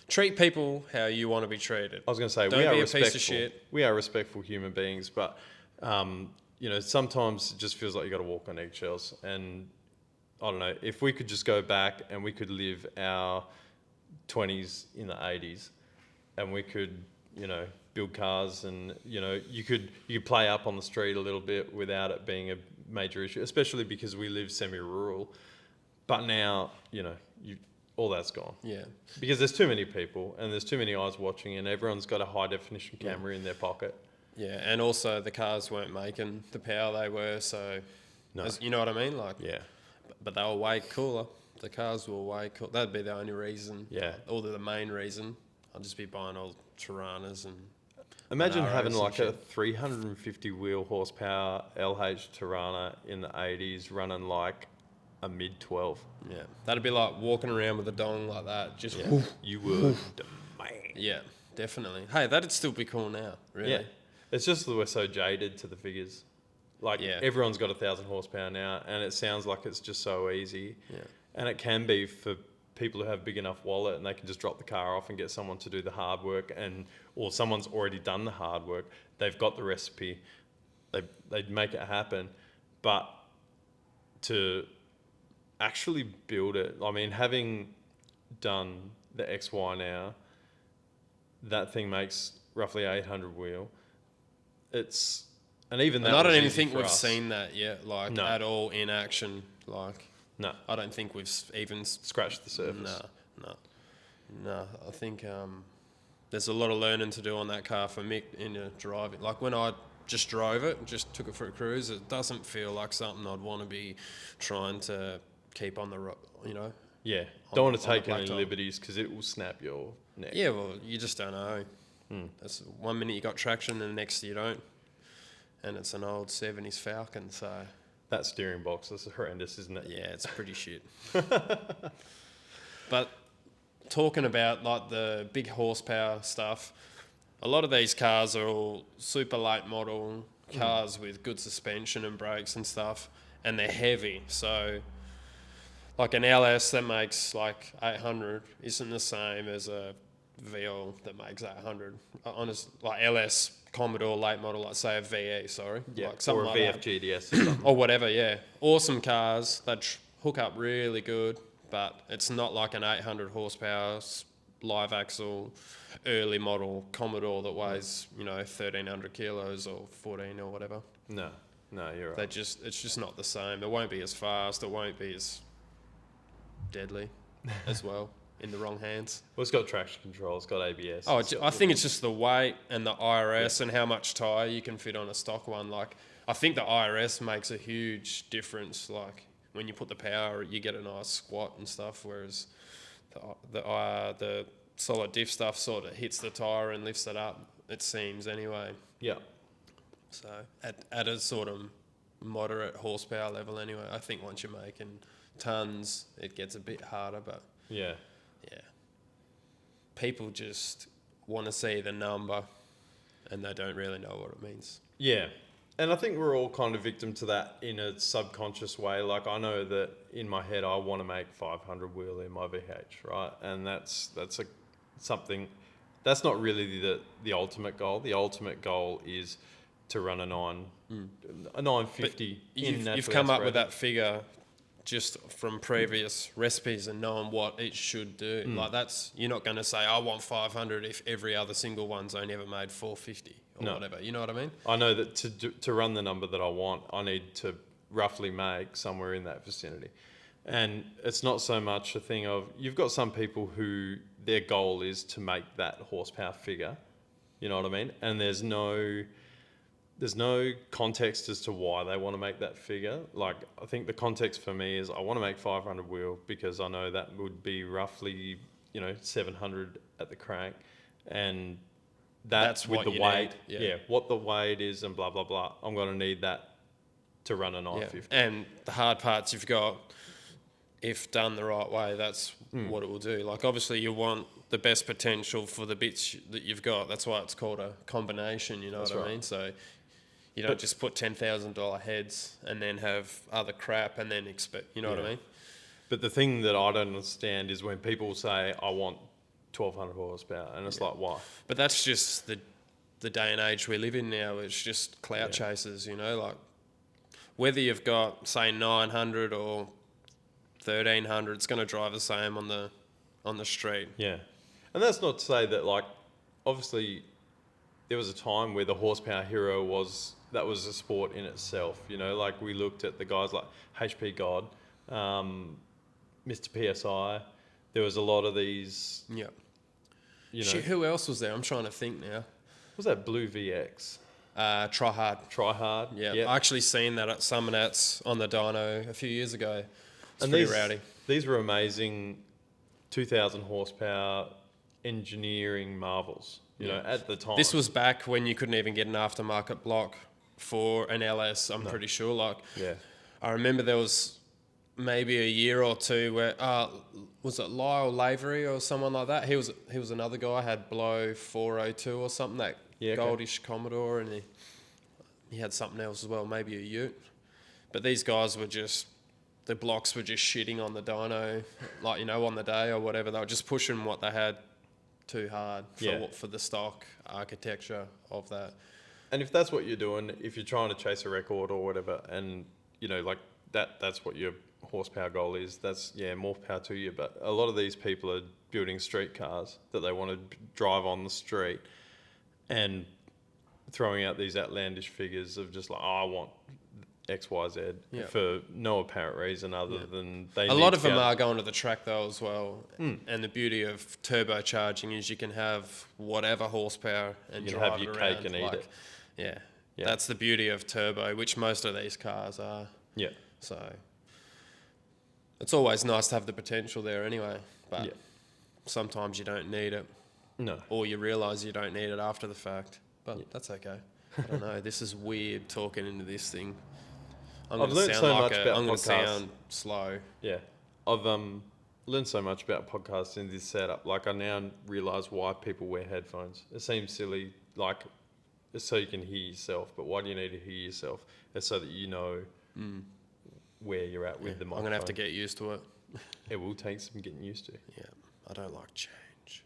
[SPEAKER 2] Treat people how you want to be treated.
[SPEAKER 1] I was going to say
[SPEAKER 2] Don't
[SPEAKER 1] we are
[SPEAKER 2] be a piece of
[SPEAKER 1] respectful.
[SPEAKER 2] shit.
[SPEAKER 1] We are respectful human beings, but you know, sometimes it just feels like you got to walk on eggshells. And I don't know, if we could just go back and we could live our 20s in the 80s, and we could, you know, build cars, and you know, you could play up on the street a little bit without it being a major issue, especially because we live semi-rural. But now, you know, all that's gone.
[SPEAKER 2] Yeah.
[SPEAKER 1] Because there's too many people and there's too many eyes watching, and everyone's got a high definition camera in their pocket.
[SPEAKER 2] Yeah, and also the cars weren't making the power they were, so
[SPEAKER 1] No.
[SPEAKER 2] you know what I mean? Like,
[SPEAKER 1] Yeah.
[SPEAKER 2] but they were way cooler. The cars were way cool. That'd be the only reason.
[SPEAKER 1] Yeah.
[SPEAKER 2] Or the main reason. I'd just be buying old Tiranas and.
[SPEAKER 1] Imagine
[SPEAKER 2] Monaros
[SPEAKER 1] having
[SPEAKER 2] and
[SPEAKER 1] like a
[SPEAKER 2] shit.
[SPEAKER 1] 350 wheel horsepower LH Tirana in the 80s running like a mid 12.
[SPEAKER 2] Yeah, that'd be like walking around with a dong like that. Just
[SPEAKER 1] Yeah.
[SPEAKER 2] woof.
[SPEAKER 1] You would. Man.
[SPEAKER 2] Yeah, definitely. Hey, that'd still be cool now. Really.
[SPEAKER 1] Yeah. It's just that we're so jaded to the figures. Like
[SPEAKER 2] Yeah.
[SPEAKER 1] everyone's got 1,000 horsepower now, and it sounds like it's just so easy.
[SPEAKER 2] Yeah.
[SPEAKER 1] And it can be for people who have big enough wallet and they can just drop the car off and get someone to do the hard work, or someone's already done the hard work. They've got the recipe. They'd make it happen. But to actually build it, I mean, having done the XY now, that thing makes roughly 800 wheel. And even that.
[SPEAKER 2] And I don't
[SPEAKER 1] was
[SPEAKER 2] even
[SPEAKER 1] easy
[SPEAKER 2] think
[SPEAKER 1] for
[SPEAKER 2] we've
[SPEAKER 1] us.
[SPEAKER 2] seen that yet, like
[SPEAKER 1] No.
[SPEAKER 2] at all in action. Like,
[SPEAKER 1] No,
[SPEAKER 2] I don't think we've even.
[SPEAKER 1] scratch the surface.
[SPEAKER 2] No. I think there's a lot of learning to do on that car for Mick in your driving. Like when I just drove it, just took it for a cruise, it doesn't feel like something I'd want to be trying to keep on the you know.
[SPEAKER 1] Yeah,
[SPEAKER 2] On
[SPEAKER 1] don't want
[SPEAKER 2] the-
[SPEAKER 1] to
[SPEAKER 2] on the
[SPEAKER 1] take any
[SPEAKER 2] blacktop.
[SPEAKER 1] liberties because it will snap your neck.
[SPEAKER 2] Yeah, well, you just don't know. That's 1 minute you got traction and the next you don't. And it's an old 70s Falcon, so
[SPEAKER 1] That steering box is horrendous, isn't it?
[SPEAKER 2] yeah, it's pretty shit. But talking about like the big horsepower stuff, a lot of these cars are all super late model cars with good suspension and brakes and stuff, and they're heavy. So like an LS that makes like 800 isn't the same as a VL that makes 800. Honest, like LS Commodore late model, like say a VE, sorry.
[SPEAKER 1] Yeah,
[SPEAKER 2] Like something
[SPEAKER 1] or a
[SPEAKER 2] like that.
[SPEAKER 1] VFGDS or something.
[SPEAKER 2] Or whatever, yeah. Awesome cars. They hook up really good, but it's not like an 800 horsepower live axle early model Commodore that weighs, 1,300 kilos or 14 or whatever.
[SPEAKER 1] No, you're right.
[SPEAKER 2] It's just not the same. It won't be as fast. It won't be as deadly as well in the wrong hands.
[SPEAKER 1] Well, it's got traction control, it's got ABS.
[SPEAKER 2] Oh,
[SPEAKER 1] it's got
[SPEAKER 2] I think it's just the weight and the IRS and how much tyre you can fit on a stock one. Like, I think the IRS makes a huge difference. Like, when you put the power, you get a nice squat and stuff, whereas the solid diff stuff sort of hits the tyre and lifts it up, it seems anyway.
[SPEAKER 1] Yeah.
[SPEAKER 2] So, at a sort of moderate horsepower level anyway, I think once you're making tons, it gets a bit harder, but
[SPEAKER 1] Yeah.
[SPEAKER 2] yeah. People just want to see the number and they don't really know what it means.
[SPEAKER 1] Yeah. And I think we're all kind of victim to that in a subconscious way. Like I know that in my head, I want to make 500 wheel in my VH, right? And that's something that's not really the ultimate goal. The ultimate goal is to run a 950
[SPEAKER 2] You've come up with that figure just from previous recipes and knowing what it should do. Like you're not going to say I want 500 if every other single one's only ever made 450 or whatever. You know what I mean?
[SPEAKER 1] I know that to run the number that I want, I need to roughly make somewhere in that vicinity. And it's not so much a thing of, you've got some people who their goal is to make that horsepower figure. You know what I mean? And there's no context as to why they want to make that figure. Like, I think the context for me is I want to make 500 wheel because I know that would be roughly, 700 at the crank. And that's with the weight. Yeah, what the weight is and blah, blah, blah. I'm going to need that to run a 950.
[SPEAKER 2] Yeah. And the hard parts you've got, if done the right way, that's what it will do. Like, obviously, you want the best potential for the bits that you've got. That's why it's called a combination, you know what I mean? So you don't just put $10,000 heads and then have other crap and then expect, you know what I mean?
[SPEAKER 1] But the thing that I don't understand is when people say, I want 1,200 horsepower, and it's like, why?
[SPEAKER 2] But that's just the day and age we live in now. It's just clout chasers, like whether you've got, say, 900 or 1,300, it's going to drive the same on the street.
[SPEAKER 1] Yeah. And that's not to say that, like, obviously there was a time where the horsepower hero was a sport in itself, like we looked at the guys like HP God, Mr. PSI. There was a lot of these.
[SPEAKER 2] Yeah. Shit, who else was there? I'm trying to think now.
[SPEAKER 1] Was that Blue VX?
[SPEAKER 2] Try Hard.
[SPEAKER 1] Try Hard.
[SPEAKER 2] Yeah.
[SPEAKER 1] Yep.
[SPEAKER 2] I actually seen that at Summonats on the dyno a few years ago. It's pretty rowdy.
[SPEAKER 1] These were amazing 2,000 horsepower engineering marvels, at the time.
[SPEAKER 2] This was back when you couldn't even get an aftermarket block for an LS, I'm pretty sure. Like, I remember there was maybe a year or two where, was it Lyle Lavery or someone like that? He was another guy, had Blow 402 or something, that goldish Commodore, and he had something else as well, maybe a Ute. But these guys were just, the blocks were just shitting on the dyno, like, on the day or whatever. They were just pushing what they had too hard for the stock architecture of that.
[SPEAKER 1] And if that's what you're doing, if you're trying to chase a record or whatever, and, like that's what your horsepower goal is, that's, more power to you. But a lot of these people are building street cars that they want to drive on the street and throwing out these outlandish figures of just like, I want X, Y, Z for no apparent reason other than they.
[SPEAKER 2] A lot of them are going to the track though as well, and the beauty of turbocharging is you can have whatever horsepower and
[SPEAKER 1] you can
[SPEAKER 2] drive
[SPEAKER 1] have your
[SPEAKER 2] around,
[SPEAKER 1] cake and eat it.
[SPEAKER 2] Yeah, that's the beauty of turbo, which most of these cars are. Yeah. So it's always nice to have the potential there anyway, but sometimes you don't need it.
[SPEAKER 1] No.
[SPEAKER 2] Or you realise you don't need it after the fact, but that's okay. I don't know. This is weird talking into this thing.
[SPEAKER 1] I've learned so much about podcasts.
[SPEAKER 2] I'm going to sound slow.
[SPEAKER 1] Yeah. I've learned so much about podcasts in this setup. Like, I now realise why people wear headphones. It seems silly, like, it's so you can hear yourself, but why do you need to hear yourself? It's so that you know where you're at with the microphone.
[SPEAKER 2] I'm going to have to get used to it.
[SPEAKER 1] It will take some getting used to.
[SPEAKER 2] Yeah. I don't like change.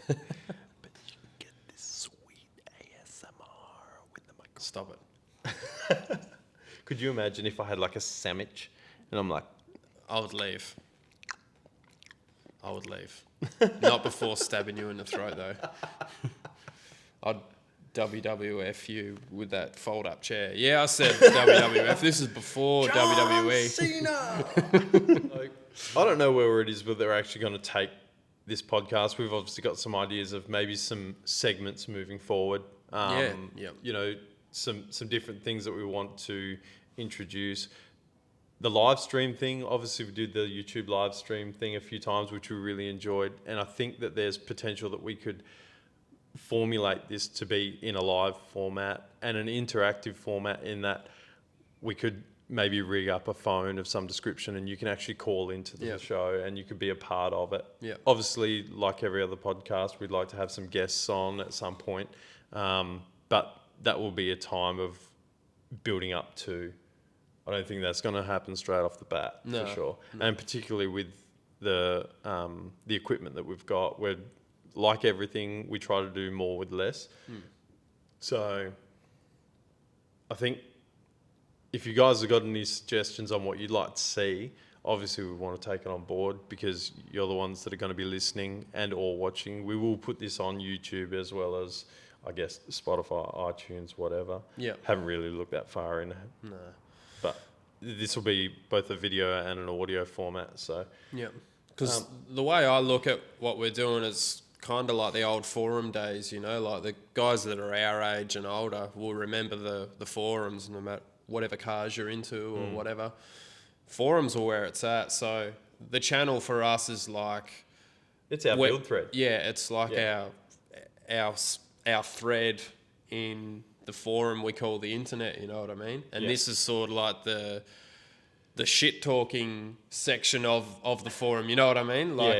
[SPEAKER 1] But you can get this sweet ASMR with the microphone.
[SPEAKER 2] Stop it.
[SPEAKER 1] Could you imagine if I had like a sandwich and I'm like...
[SPEAKER 2] I would leave. Not before stabbing you in the throat though. I'd WWF you with that fold-up chair. Yeah, I said WWF. This is before
[SPEAKER 1] John
[SPEAKER 2] WWE.
[SPEAKER 1] Cena! Like, I don't know where it is, but they're actually going to take this podcast. We've obviously got some ideas of maybe some segments moving forward. Some different things that we want to introduce. The live stream thing, obviously we did the YouTube live stream thing a few times, which we really enjoyed. And I think that there's potential that we could formulate this to be in a live format and an interactive format, in that we could maybe rig up a phone of some description and you can actually call into the show and you could be a part of it. Obviously, like every other podcast, we'd like to have some guests on at some point. But that will be a time of building up to. I don't think that's going to happen straight off the bat,
[SPEAKER 2] No,
[SPEAKER 1] for sure.
[SPEAKER 2] no.
[SPEAKER 1] And particularly with the equipment that we've got, we're like everything, we try to do more with less. So I think if you guys have got any suggestions on what you'd like to see, obviously we want to take it on board because you're the ones that are going to be listening and or watching. We will put this on YouTube as well as, I guess, Spotify, iTunes, whatever.
[SPEAKER 2] Yeah.
[SPEAKER 1] Haven't really looked that far in,
[SPEAKER 2] No.
[SPEAKER 1] but this will be both a video and an audio format. So
[SPEAKER 2] Yeah. Because the way I look at what we're doing is kind of like the old forum days, you know, like the guys that are our age and older will remember the forums, no matter whatever cars you're into or whatever. Forums are where it's at. So the channel for us is like,
[SPEAKER 1] it's our build thread.
[SPEAKER 2] yeah, it's like our thread in the forum we call the internet, you know what I mean? And this is sort of like the shit talking section of the forum, you know what I mean? Like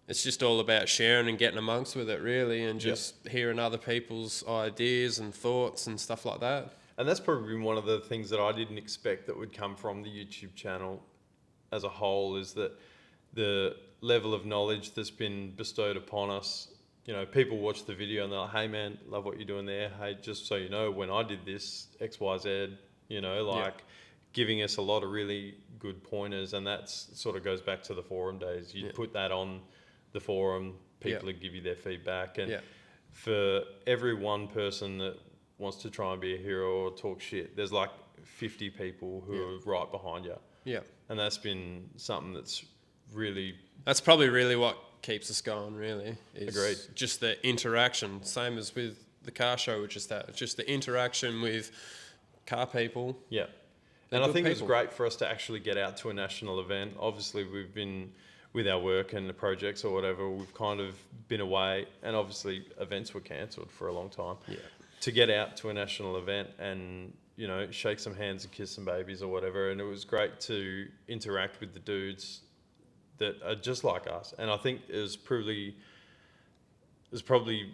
[SPEAKER 2] it's just all about sharing and getting amongst with it, really, and just hearing other people's ideas and thoughts and stuff like that.
[SPEAKER 1] And that's probably been one of the things that I didn't expect that would come from the YouTube channel as a whole, is that the level of knowledge that's been bestowed upon us. You know, people watch the video and they're like, hey man, love what you're doing there. Hey, just so you know, when I did this, X, Y, Z, you know, like giving us a lot of really good pointers. And that's sort of goes back to the forum days. You put that on the forum, people would give you their feedback. And for every one person that wants to try and be a hero or talk shit, there's like 50 people who are right behind you.
[SPEAKER 2] Yeah.
[SPEAKER 1] And that's been something that's really...
[SPEAKER 2] That's probably really what keeps us going, really. Is
[SPEAKER 1] Agreed.
[SPEAKER 2] Just the interaction, same as with the car show, which is that. Just the interaction with car people.
[SPEAKER 1] Yeah.
[SPEAKER 2] They're
[SPEAKER 1] And I
[SPEAKER 2] good
[SPEAKER 1] think it was
[SPEAKER 2] people.
[SPEAKER 1] great for us to actually get out to a national event. Obviously, we've been, with our work and the projects or whatever, we've kind of been away, and obviously events were cancelled for a long time.
[SPEAKER 2] Yeah.
[SPEAKER 1] To get out to a national event and, you know, shake some hands and kiss some babies or whatever. And it was great to interact with the dudes that are just like us. And I think it was probably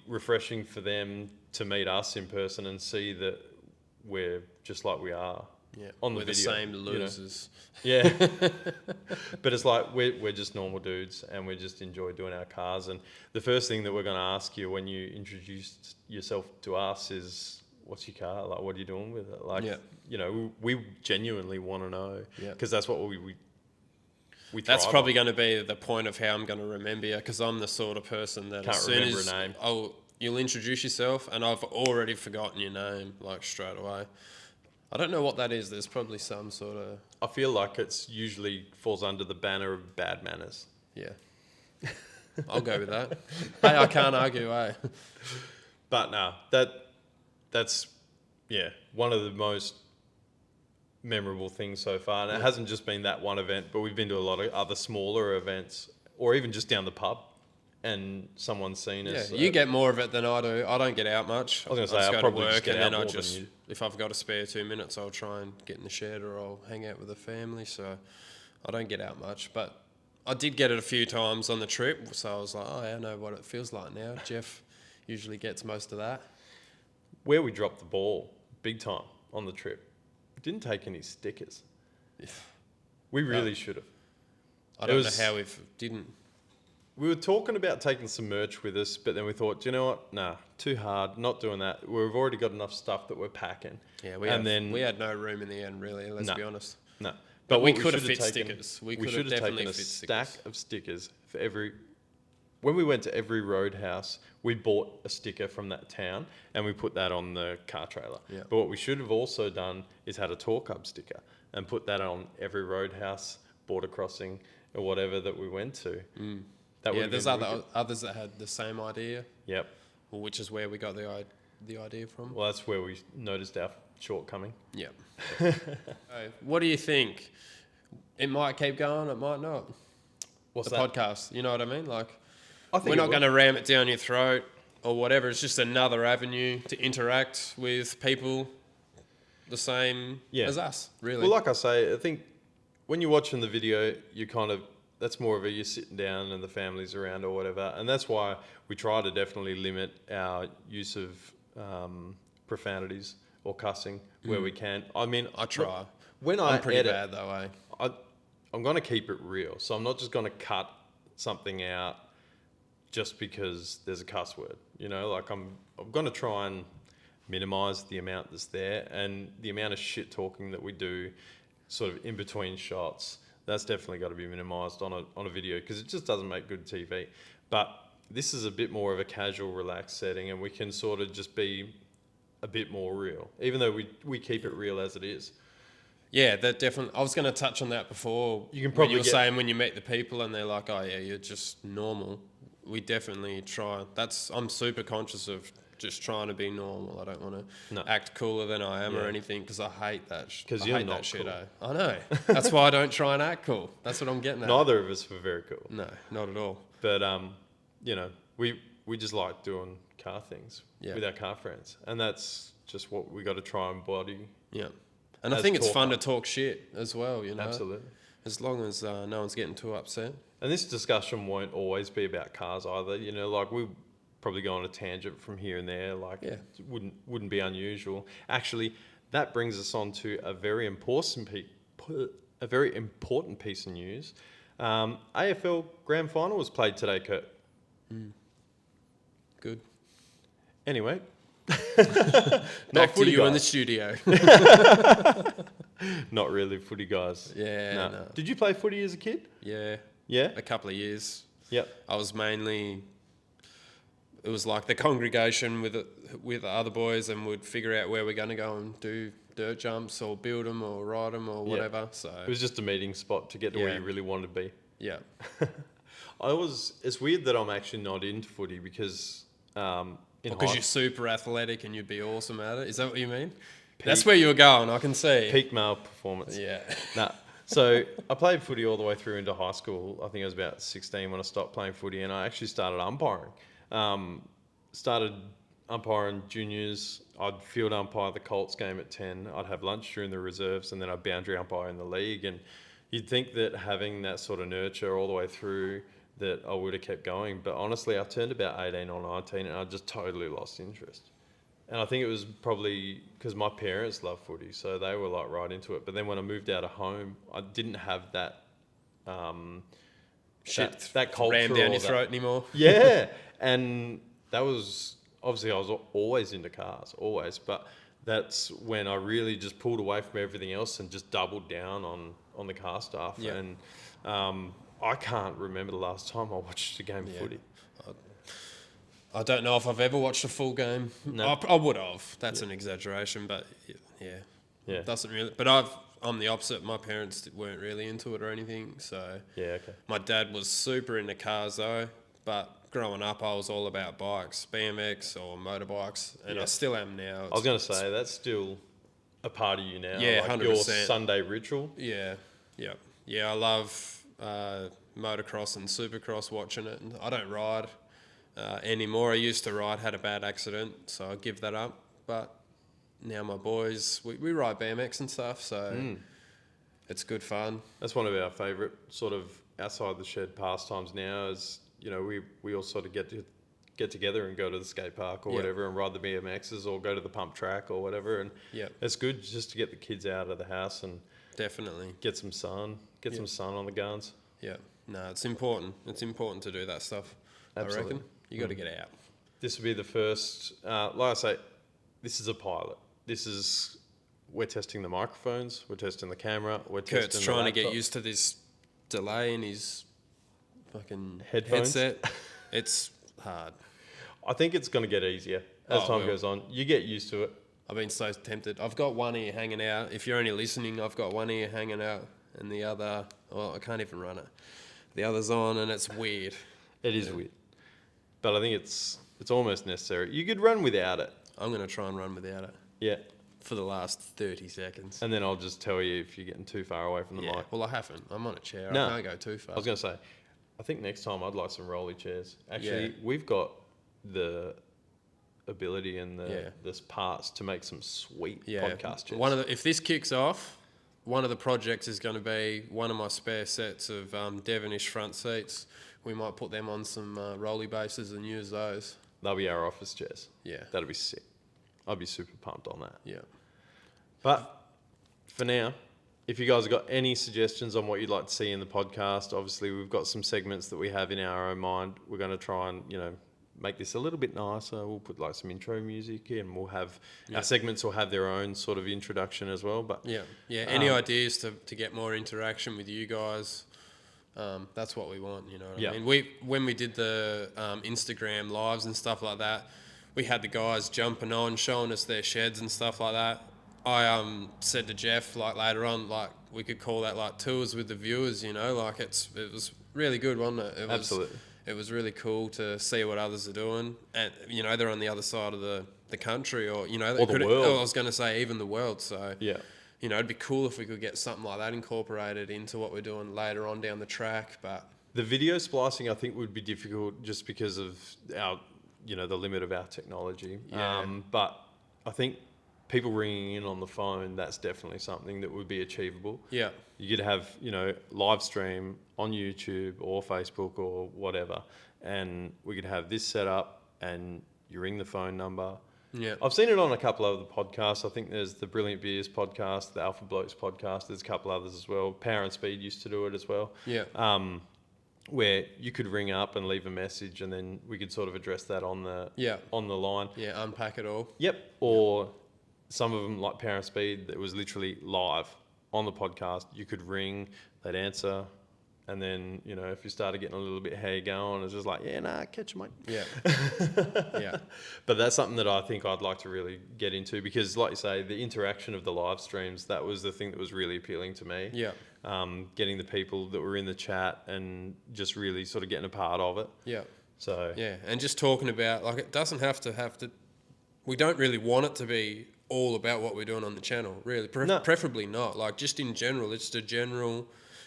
[SPEAKER 1] refreshing for them to meet us in person and see that we're just like we are.
[SPEAKER 2] Yeah.
[SPEAKER 1] On
[SPEAKER 2] We're
[SPEAKER 1] the
[SPEAKER 2] the
[SPEAKER 1] video,
[SPEAKER 2] same
[SPEAKER 1] you know.
[SPEAKER 2] losers.
[SPEAKER 1] Yeah. But it's like we're just normal dudes and we just enjoy doing our cars. And the first thing that we're going to ask you when you introduce yourself to us is, what's your car? Like, what are you doing with it? Like, you know, we genuinely want to know, because that's what we
[SPEAKER 2] That's
[SPEAKER 1] thrive
[SPEAKER 2] probably
[SPEAKER 1] on.
[SPEAKER 2] going to be the point of how I'm going to remember you, because I'm the sort of person that
[SPEAKER 1] Can't
[SPEAKER 2] as soon
[SPEAKER 1] remember
[SPEAKER 2] as
[SPEAKER 1] a name.
[SPEAKER 2] you'll introduce yourself and I've already forgotten your name, like straight away. I don't know what that is. There's probably some sort of...
[SPEAKER 1] I feel like it's usually falls under the banner of bad manners.
[SPEAKER 2] Yeah. I'll go with that. Hey, I can't argue, eh?
[SPEAKER 1] But no, that's one of the most memorable things so far. And it hasn't just been that one event, but we've been to a lot of other smaller events, or even just down the pub, and someone's seen us.
[SPEAKER 2] Yeah, you get more of it than I do. I don't get out much.
[SPEAKER 1] I was going to say,
[SPEAKER 2] just
[SPEAKER 1] I'll
[SPEAKER 2] go to
[SPEAKER 1] probably just
[SPEAKER 2] work
[SPEAKER 1] get
[SPEAKER 2] and
[SPEAKER 1] out
[SPEAKER 2] then I
[SPEAKER 1] more than
[SPEAKER 2] just,
[SPEAKER 1] you.
[SPEAKER 2] if I've got a spare 2 minutes, I'll try and get in the shed or I'll hang out with the family. So I don't get out much, but I did get it a few times on the trip. So I was like, oh, yeah, I know what it feels like now. Jeff usually gets most of that.
[SPEAKER 1] Where we dropped the ball big time on the trip, didn't take any stickers. We really should have.
[SPEAKER 2] I don't know how we didn't.
[SPEAKER 1] We were talking about taking some merch with us, but then we thought, do you know what? Nah, too hard. Not doing that. We've already got enough stuff that we're packing.
[SPEAKER 2] Yeah, we had no room in the end, really. Let's be honest.
[SPEAKER 1] No,
[SPEAKER 2] But we
[SPEAKER 1] what
[SPEAKER 2] could have
[SPEAKER 1] should
[SPEAKER 2] fit
[SPEAKER 1] taken-
[SPEAKER 2] stickers. We
[SPEAKER 1] We
[SPEAKER 2] could
[SPEAKER 1] should
[SPEAKER 2] have
[SPEAKER 1] have
[SPEAKER 2] definitely
[SPEAKER 1] taken a
[SPEAKER 2] fit
[SPEAKER 1] stack
[SPEAKER 2] stickers.
[SPEAKER 1] of stickers for every. When we went to every roadhouse, we bought a sticker from that town and we put that on the car trailer.
[SPEAKER 2] Yeah.
[SPEAKER 1] But what we should have also done is had a Torq sticker and put that on every roadhouse, border crossing, or whatever that we went to. That
[SPEAKER 2] Yeah,
[SPEAKER 1] would
[SPEAKER 2] there's
[SPEAKER 1] have been wicked.
[SPEAKER 2] others that had the same idea,
[SPEAKER 1] Yep.
[SPEAKER 2] which is where we got the idea from.
[SPEAKER 1] Well, that's where we noticed our shortcoming.
[SPEAKER 2] Yeah. What do you think? It might keep going, it might not.
[SPEAKER 1] What's
[SPEAKER 2] The
[SPEAKER 1] that?
[SPEAKER 2] podcast, you know what I mean? Like,
[SPEAKER 1] I think
[SPEAKER 2] we're
[SPEAKER 1] it
[SPEAKER 2] not
[SPEAKER 1] will.
[SPEAKER 2] going to ram it down your throat or whatever. It's just another avenue to interact with people the same as us, really.
[SPEAKER 1] Well, like I say, I think when you're watching the video, you kind of, that's more of a, you're sitting down and the family's around or whatever. And that's why we try to definitely limit our use of profanities or cussing where we can. I mean,
[SPEAKER 2] I try.
[SPEAKER 1] look, when I
[SPEAKER 2] I'm pretty
[SPEAKER 1] edit,
[SPEAKER 2] bad though, eh?
[SPEAKER 1] I'm going to keep it real. So I'm not just going to cut something out just because there's a cuss word. You know, like I'm going to try and minimize the amount that's there, and the amount of shit talking that we do sort of in between shots. That's definitely got to be minimized on a video, because it just doesn't make good TV. But this is a bit more of a casual, relaxed setting, and we can sort of just be a bit more real, even though we keep it real as it is.
[SPEAKER 2] Yeah, that definitely. I was going to touch on that before.
[SPEAKER 1] You can probably
[SPEAKER 2] when you were saying when you meet the people and they're like, "Oh yeah, you're just normal." We definitely try. I'm super conscious of just trying to be normal. I don't want to act cooler than I am or anything, because I hate that.
[SPEAKER 1] Because you're not
[SPEAKER 2] that shit.
[SPEAKER 1] cool.
[SPEAKER 2] I know. That's why I don't try and act cool. That's what I'm getting at.
[SPEAKER 1] Neither of us were very cool.
[SPEAKER 2] No, not at all.
[SPEAKER 1] But you know, we just like doing car things with our car friends, and that's just what we got to try and embody.
[SPEAKER 2] Yeah. And I think it's fun to talk shit as well, you know?
[SPEAKER 1] Absolutely.
[SPEAKER 2] As long as no one's getting too upset.
[SPEAKER 1] And this discussion won't always be about cars either. You know, like we probably go on a tangent from here and there. Like, it wouldn't be unusual. Actually, that brings us on to a very important piece of news. AFL Grand Final was played today, Kurt.
[SPEAKER 2] Good.
[SPEAKER 1] Anyway.
[SPEAKER 2] Back to you in the studio.
[SPEAKER 1] Not really footy guys.
[SPEAKER 2] Yeah, no.
[SPEAKER 1] Did you play footy as a kid?
[SPEAKER 2] Yeah.
[SPEAKER 1] Yeah?
[SPEAKER 2] A couple of years.
[SPEAKER 1] Yep.
[SPEAKER 2] I was mainly... It was like the congregation with other boys, and we'd figure out where we're going to go and do dirt jumps or build them or ride them or whatever. So
[SPEAKER 1] it was just a meeting spot to get to where you really wanted to be.
[SPEAKER 2] Yeah.
[SPEAKER 1] It's weird that I'm actually not into footy, because...
[SPEAKER 2] Because you're super athletic and you'd be awesome at it. Is that what you mean? That's where you were going, I can see.
[SPEAKER 1] Peak male performance.
[SPEAKER 2] Yeah.
[SPEAKER 1] So I played footy all the way through into high school. I think I was about 16 when I stopped playing footy, and I actually started umpiring. Started umpiring juniors. I'd field umpire the Colts game at 10. I'd have lunch during the reserves, and then I'd boundary umpire in the league. And you'd think that having that sort of nurture all the way through, that I would have kept going. But honestly, I turned about 18 or 19 and I just totally lost interest. And I think it was probably because my parents love footy, so they were like right into it. But then when I moved out of home, I didn't have that that culture
[SPEAKER 2] rammed down your throat anymore.
[SPEAKER 1] Yeah, and that was obviously, I was always into cars, always. But that's when I really just pulled away from everything else and just doubled down on the car stuff.
[SPEAKER 2] Yeah.
[SPEAKER 1] And I can't remember the last time I watched a game of footy.
[SPEAKER 2] I don't know if I've ever watched a full game.
[SPEAKER 1] No.
[SPEAKER 2] I would have. That's an exaggeration, but yeah. Doesn't really. But I'm the opposite. My parents weren't really into it or anything. So
[SPEAKER 1] Yeah, okay.
[SPEAKER 2] my dad was super into cars though. But growing up, I was all about bikes, BMX or motorbikes, and I still am now.
[SPEAKER 1] I was going to say, that's still a part of you now.
[SPEAKER 2] Yeah,
[SPEAKER 1] like
[SPEAKER 2] 100%.
[SPEAKER 1] your Sunday ritual.
[SPEAKER 2] Yeah. I love motocross and supercross, watching it. I don't ride anymore. I used to ride, had a bad accident, so I give that up. But now my boys, we ride BMX and stuff, so it's good fun.
[SPEAKER 1] That's one of our favourite sort of outside the shed pastimes now is, you know, we all sort of get together and go to the skate park or whatever and ride the BMXs or go to the pump track or whatever. And it's good just to get the kids out of the house and
[SPEAKER 2] definitely
[SPEAKER 1] get some sun, some sun on the guns.
[SPEAKER 2] Yeah. No, it's important. It's important to do that stuff.
[SPEAKER 1] Absolutely.
[SPEAKER 2] I reckon. You got to get out.
[SPEAKER 1] This will be the first, like I say, this is a pilot. We're testing the microphones, we're testing the camera,
[SPEAKER 2] Kurt's trying to get used to this delay in his fucking
[SPEAKER 1] headphones.
[SPEAKER 2] Headset. It's hard.
[SPEAKER 1] I think it's going to get easier as time goes on. You get used to it.
[SPEAKER 2] I've been so tempted. I've got one ear hanging out. If you're only listening, I've got one ear hanging out and the other, I can't even run it. The other's on, and it's weird.
[SPEAKER 1] It is weird. But I think it's almost necessary. You could run without it.
[SPEAKER 2] I'm going to try and run without it.
[SPEAKER 1] Yeah.
[SPEAKER 2] For the last 30 seconds.
[SPEAKER 1] And then I'll just tell you if you're getting too far away from the mic.
[SPEAKER 2] Well, I haven't. I'm on a chair.
[SPEAKER 1] No.
[SPEAKER 2] I can't go too far.
[SPEAKER 1] I was going to say, I think next time I'd like some rolly chairs. Actually, we've got the ability and this parts to make some sweet podcast chairs.
[SPEAKER 2] If this kicks off, one of the projects is going to be one of my spare sets of Devonish front seats. We might put them on some rolly bases and use those.
[SPEAKER 1] They'll be our office chairs.
[SPEAKER 2] Yeah.
[SPEAKER 1] That'll be sick. I'd be super pumped on that.
[SPEAKER 2] Yeah.
[SPEAKER 1] But for now, if you guys have got any suggestions on what you'd like to see in the podcast, obviously we've got some segments that we have in our own mind. We're going to try and, make this a little bit nicer. We'll put like some intro music in. We'll have our segments will have their own sort of introduction as well. But
[SPEAKER 2] any ideas to get more interaction with you guys? That's what we want, you know what I mean? When we did the Instagram lives and stuff like that, we had the guys jumping on, showing us their sheds and stuff like that. I said to Jeff, like, later on, like, we could call that like tours with the viewers, like it was really good, wasn't it?
[SPEAKER 1] Absolutely.
[SPEAKER 2] It was really cool to see what others are doing, and they're on the other side of the country, or
[SPEAKER 1] the world.
[SPEAKER 2] I was going to say even the world. So
[SPEAKER 1] yeah.
[SPEAKER 2] It'd be cool if we could get something like that incorporated into what we're doing later on down the track. But
[SPEAKER 1] the video splicing, I think, would be difficult just because of our, the limit of our technology.
[SPEAKER 2] Yeah.
[SPEAKER 1] But I think people ringing in on the phone, that's definitely something that would be achievable.
[SPEAKER 2] Yeah.
[SPEAKER 1] You could have, live stream on YouTube or Facebook or whatever, and we could have this set up and you ring the phone number.
[SPEAKER 2] Yeah.
[SPEAKER 1] I've seen it on a couple of the podcasts. I think there's the Brilliant Beers podcast, the Alpha Blokes podcast. There's a couple others as well. Power and Speed used to do it as well.
[SPEAKER 2] Yeah.
[SPEAKER 1] Where you could ring up and leave a message, and then we could sort of address that on the line.
[SPEAKER 2] Yeah, unpack it all.
[SPEAKER 1] Yep. Or some of them, like Power and Speed, that was literally live on the podcast. You could ring, they'd answer, and then, if you started getting a little bit how you going, it's just like, catch 'em, mate.
[SPEAKER 2] Yeah. Yeah.
[SPEAKER 1] But that's something that I think I'd like to really get into, because, like you say, the interaction of the live streams, that was the thing that was really appealing to me.
[SPEAKER 2] Yeah.
[SPEAKER 1] Getting the people that were in the chat and just really sort of getting a part of it.
[SPEAKER 2] Yeah.
[SPEAKER 1] So
[SPEAKER 2] yeah, and just talking about, like, it doesn't have to. We don't really want it to be all about what we're doing on the channel, really.
[SPEAKER 1] No.
[SPEAKER 2] Preferably not. Like, just in general, it's just a general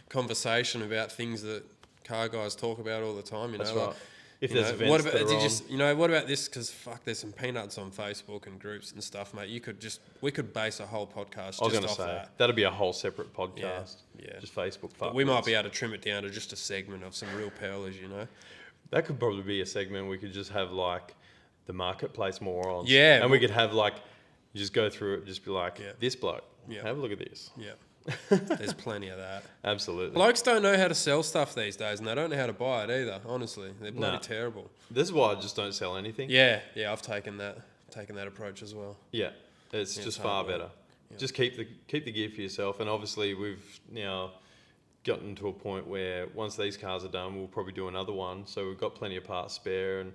[SPEAKER 2] conversation about things that car guys talk about all the time.
[SPEAKER 1] That's
[SPEAKER 2] like,
[SPEAKER 1] right. If there's events
[SPEAKER 2] what about,
[SPEAKER 1] that are on.
[SPEAKER 2] what about this? Because there's some peanuts on Facebook and groups and stuff, mate. We could base a whole podcast
[SPEAKER 1] I was
[SPEAKER 2] just
[SPEAKER 1] going to
[SPEAKER 2] off
[SPEAKER 1] say,
[SPEAKER 2] that.
[SPEAKER 1] that'd be a whole separate podcast.
[SPEAKER 2] Yeah.
[SPEAKER 1] Just Facebook.
[SPEAKER 2] But we might be able to trim it down to just a segment of some real pearlers,
[SPEAKER 1] That could probably be a segment. We could just have like the marketplace morons.
[SPEAKER 2] Yeah.
[SPEAKER 1] And we could have like, you just go through it, just be like,
[SPEAKER 2] Yeah.
[SPEAKER 1] this bloke,
[SPEAKER 2] Yeah.
[SPEAKER 1] have a look at this.
[SPEAKER 2] Yeah. There's plenty of that.
[SPEAKER 1] Absolutely.
[SPEAKER 2] Blokes don't know how to sell stuff these days, and they don't know how to buy it either. Honestly, they're bloody
[SPEAKER 1] Nah.
[SPEAKER 2] terrible.
[SPEAKER 1] This is why I just don't sell anything.
[SPEAKER 2] Yeah, I've taken that approach as well.
[SPEAKER 1] Yeah. It's
[SPEAKER 2] Yeah,
[SPEAKER 1] just
[SPEAKER 2] it's
[SPEAKER 1] far
[SPEAKER 2] hard work.
[SPEAKER 1] better.
[SPEAKER 2] Yeah.
[SPEAKER 1] Just keep the gear for yourself. And obviously we've now gotten to a point where once these cars are done, we'll probably do another one. So we've got plenty of parts spare and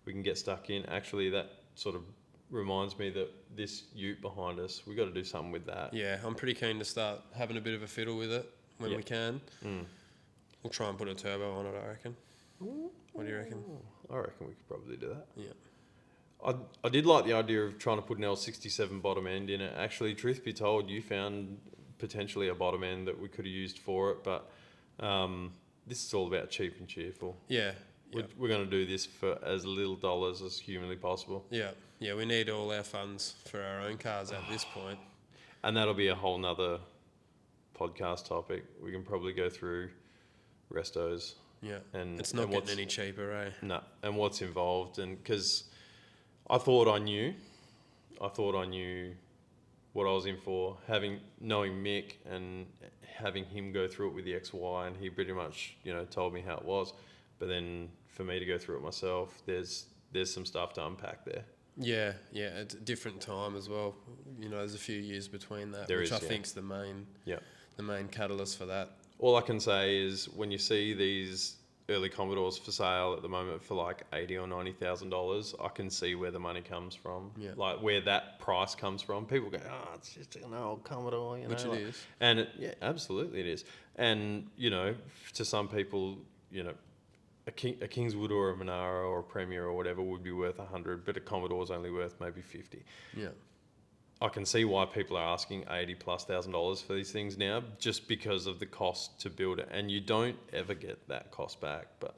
[SPEAKER 1] we can get stuck in. Actually, that sort of reminds me that this ute behind us, we got to do something with that.
[SPEAKER 2] Yeah, I'm pretty keen to start having a bit of a fiddle with it when we can. We'll try and put a turbo on it, I reckon. What do you reckon?
[SPEAKER 1] I reckon we could probably do that.
[SPEAKER 2] Yeah.
[SPEAKER 1] I did like the idea of trying to put an L67 bottom end in it. Actually, truth be told, you found potentially a bottom end that we could have used for it, but this is all about cheap and cheerful.
[SPEAKER 2] Yeah.
[SPEAKER 1] We're going to do this for as little dollars as humanly possible.
[SPEAKER 2] Yeah. Yeah, we need all our funds for our own cars at this point.
[SPEAKER 1] And that'll be a whole nother podcast topic. We can probably go through restos.
[SPEAKER 2] Yeah.
[SPEAKER 1] And
[SPEAKER 2] it's not
[SPEAKER 1] and
[SPEAKER 2] getting any cheaper, eh?
[SPEAKER 1] No, and what's involved. And because I thought I knew what I was in for, knowing Mick and having him go through it with the XY, and he pretty much, told me how it was. But then for me to go through it myself, there's some stuff to unpack there.
[SPEAKER 2] Yeah, it's a different time as well. There's a few years between that, which I think's the main catalyst for that.
[SPEAKER 1] All I can say is when you see these early Commodores for sale at the moment for like $80,000 or $90,000, I can see where the money comes from.
[SPEAKER 2] Yeah.
[SPEAKER 1] Like where that price comes from. People go, it's just an old Commodore,
[SPEAKER 2] Which it is.
[SPEAKER 1] And absolutely it is. And, to some people, a Kingswood or a Monaro or a Premier or whatever would be worth 100, but a Commodore's only worth maybe 50.
[SPEAKER 2] Yeah.
[SPEAKER 1] I can see why people are asking $80,000+ for these things now, just because of the cost to build it, and you don't ever get that cost back. But,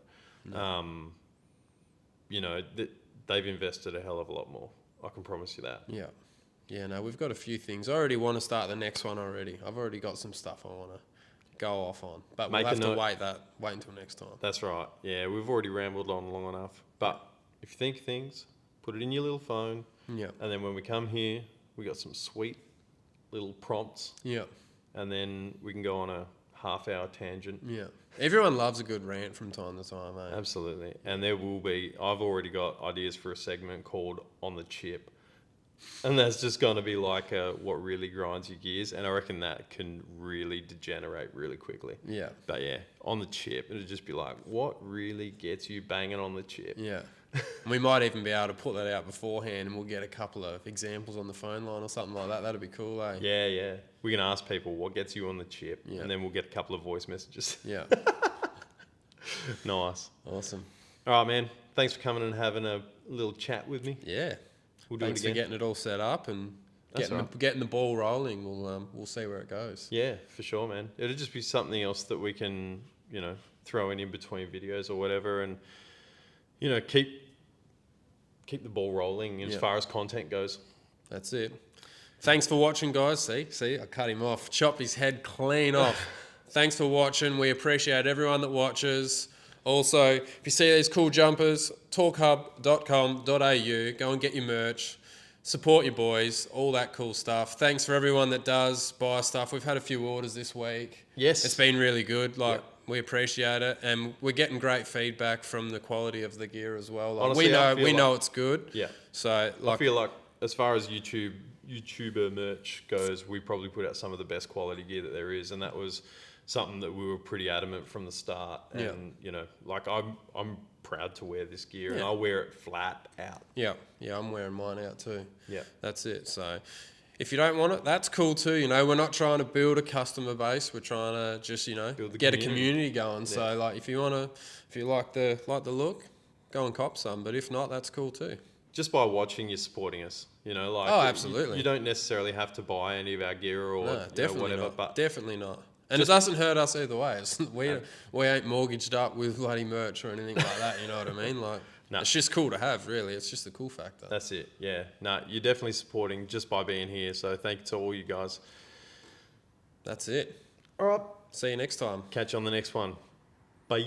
[SPEAKER 1] they've invested a hell of a lot more. I can promise you that.
[SPEAKER 2] Yeah. Yeah. No, we've got a few things. I already want to start the next one already. I've already got some stuff I want to go off on, but we'll have to wait until next time.
[SPEAKER 1] That's right. Yeah, we've already rambled on long enough. But if you think things, put it in your little phone,
[SPEAKER 2] Yeah.
[SPEAKER 1] and then when we come here, we got some sweet little prompts,
[SPEAKER 2] Yeah.
[SPEAKER 1] and then we can go on a half-hour tangent.
[SPEAKER 2] Yeah. Everyone loves a good rant from time to time, eh?
[SPEAKER 1] Absolutely. And there will be, I've already got ideas for a segment called On the Chip. And that's just going to be like what really grinds your gears. And I reckon that can really degenerate really quickly.
[SPEAKER 2] Yeah.
[SPEAKER 1] But yeah, on the chip, it'll just be like, what really gets you banging on the chip?
[SPEAKER 2] Yeah. We might even be able to put that out beforehand and we'll get a couple of examples on the phone line or something like that. That'd be cool, eh?
[SPEAKER 1] Yeah, yeah. We can ask people what gets you on the chip.
[SPEAKER 2] Yeah.
[SPEAKER 1] And then we'll get a couple of voice messages.
[SPEAKER 2] Yeah.
[SPEAKER 1] Nice.
[SPEAKER 2] Awesome.
[SPEAKER 1] All right, man. Thanks for coming and having a little chat with me.
[SPEAKER 2] Yeah.
[SPEAKER 1] We'll do
[SPEAKER 2] Thanks
[SPEAKER 1] it
[SPEAKER 2] for
[SPEAKER 1] again.
[SPEAKER 2] getting it all set up and
[SPEAKER 1] That's all right.
[SPEAKER 2] getting the ball rolling. We'll see where it goes.
[SPEAKER 1] Yeah, for sure, man. It'll just be something else that we can, throw in between videos or whatever, and keep the ball rolling as far as content goes.
[SPEAKER 2] That's it. Thanks for watching, guys. See, I cut him off. Chop his head clean off. Thanks for watching. We appreciate everyone that watches. Also, if you see these cool jumpers, torqhub.com.au, go and get your merch. Support your boys, all that cool stuff. Thanks for everyone that does buy stuff. We've had a few orders this week.
[SPEAKER 1] Yes.
[SPEAKER 2] It's been really good. We appreciate it, and we're getting great feedback from the quality of the gear as well.
[SPEAKER 1] Honestly,
[SPEAKER 2] we know it's good.
[SPEAKER 1] Yeah.
[SPEAKER 2] So
[SPEAKER 1] I feel like as far as YouTuber merch goes, we probably put out some of the best quality gear that there is, and that was something that we were pretty adamant from the start. And I'm proud to wear this gear, and I'll wear it flat out.
[SPEAKER 2] Yeah, I'm wearing mine out too.
[SPEAKER 1] Yeah.
[SPEAKER 2] That's it. So if you don't want it, that's cool too. We're not trying to build a customer base. We're trying to just, get a community going. Yeah. So if you like the look, go and cop some. But if not, that's cool too.
[SPEAKER 1] Just by watching, you're supporting us.
[SPEAKER 2] Absolutely.
[SPEAKER 1] You don't necessarily have to buy any of our gear or whatever.
[SPEAKER 2] Not.
[SPEAKER 1] But
[SPEAKER 2] definitely not. And it doesn't hurt us either way. We ain't mortgaged up with bloody merch or anything like that. You know what I mean? It's just cool to have, really. It's just a cool factor.
[SPEAKER 1] That's it. Yeah. No, you're definitely supporting just by being here. So thank you to all you guys.
[SPEAKER 2] That's it.
[SPEAKER 1] All right.
[SPEAKER 2] See you next time.
[SPEAKER 1] Catch you on the next one. Bye.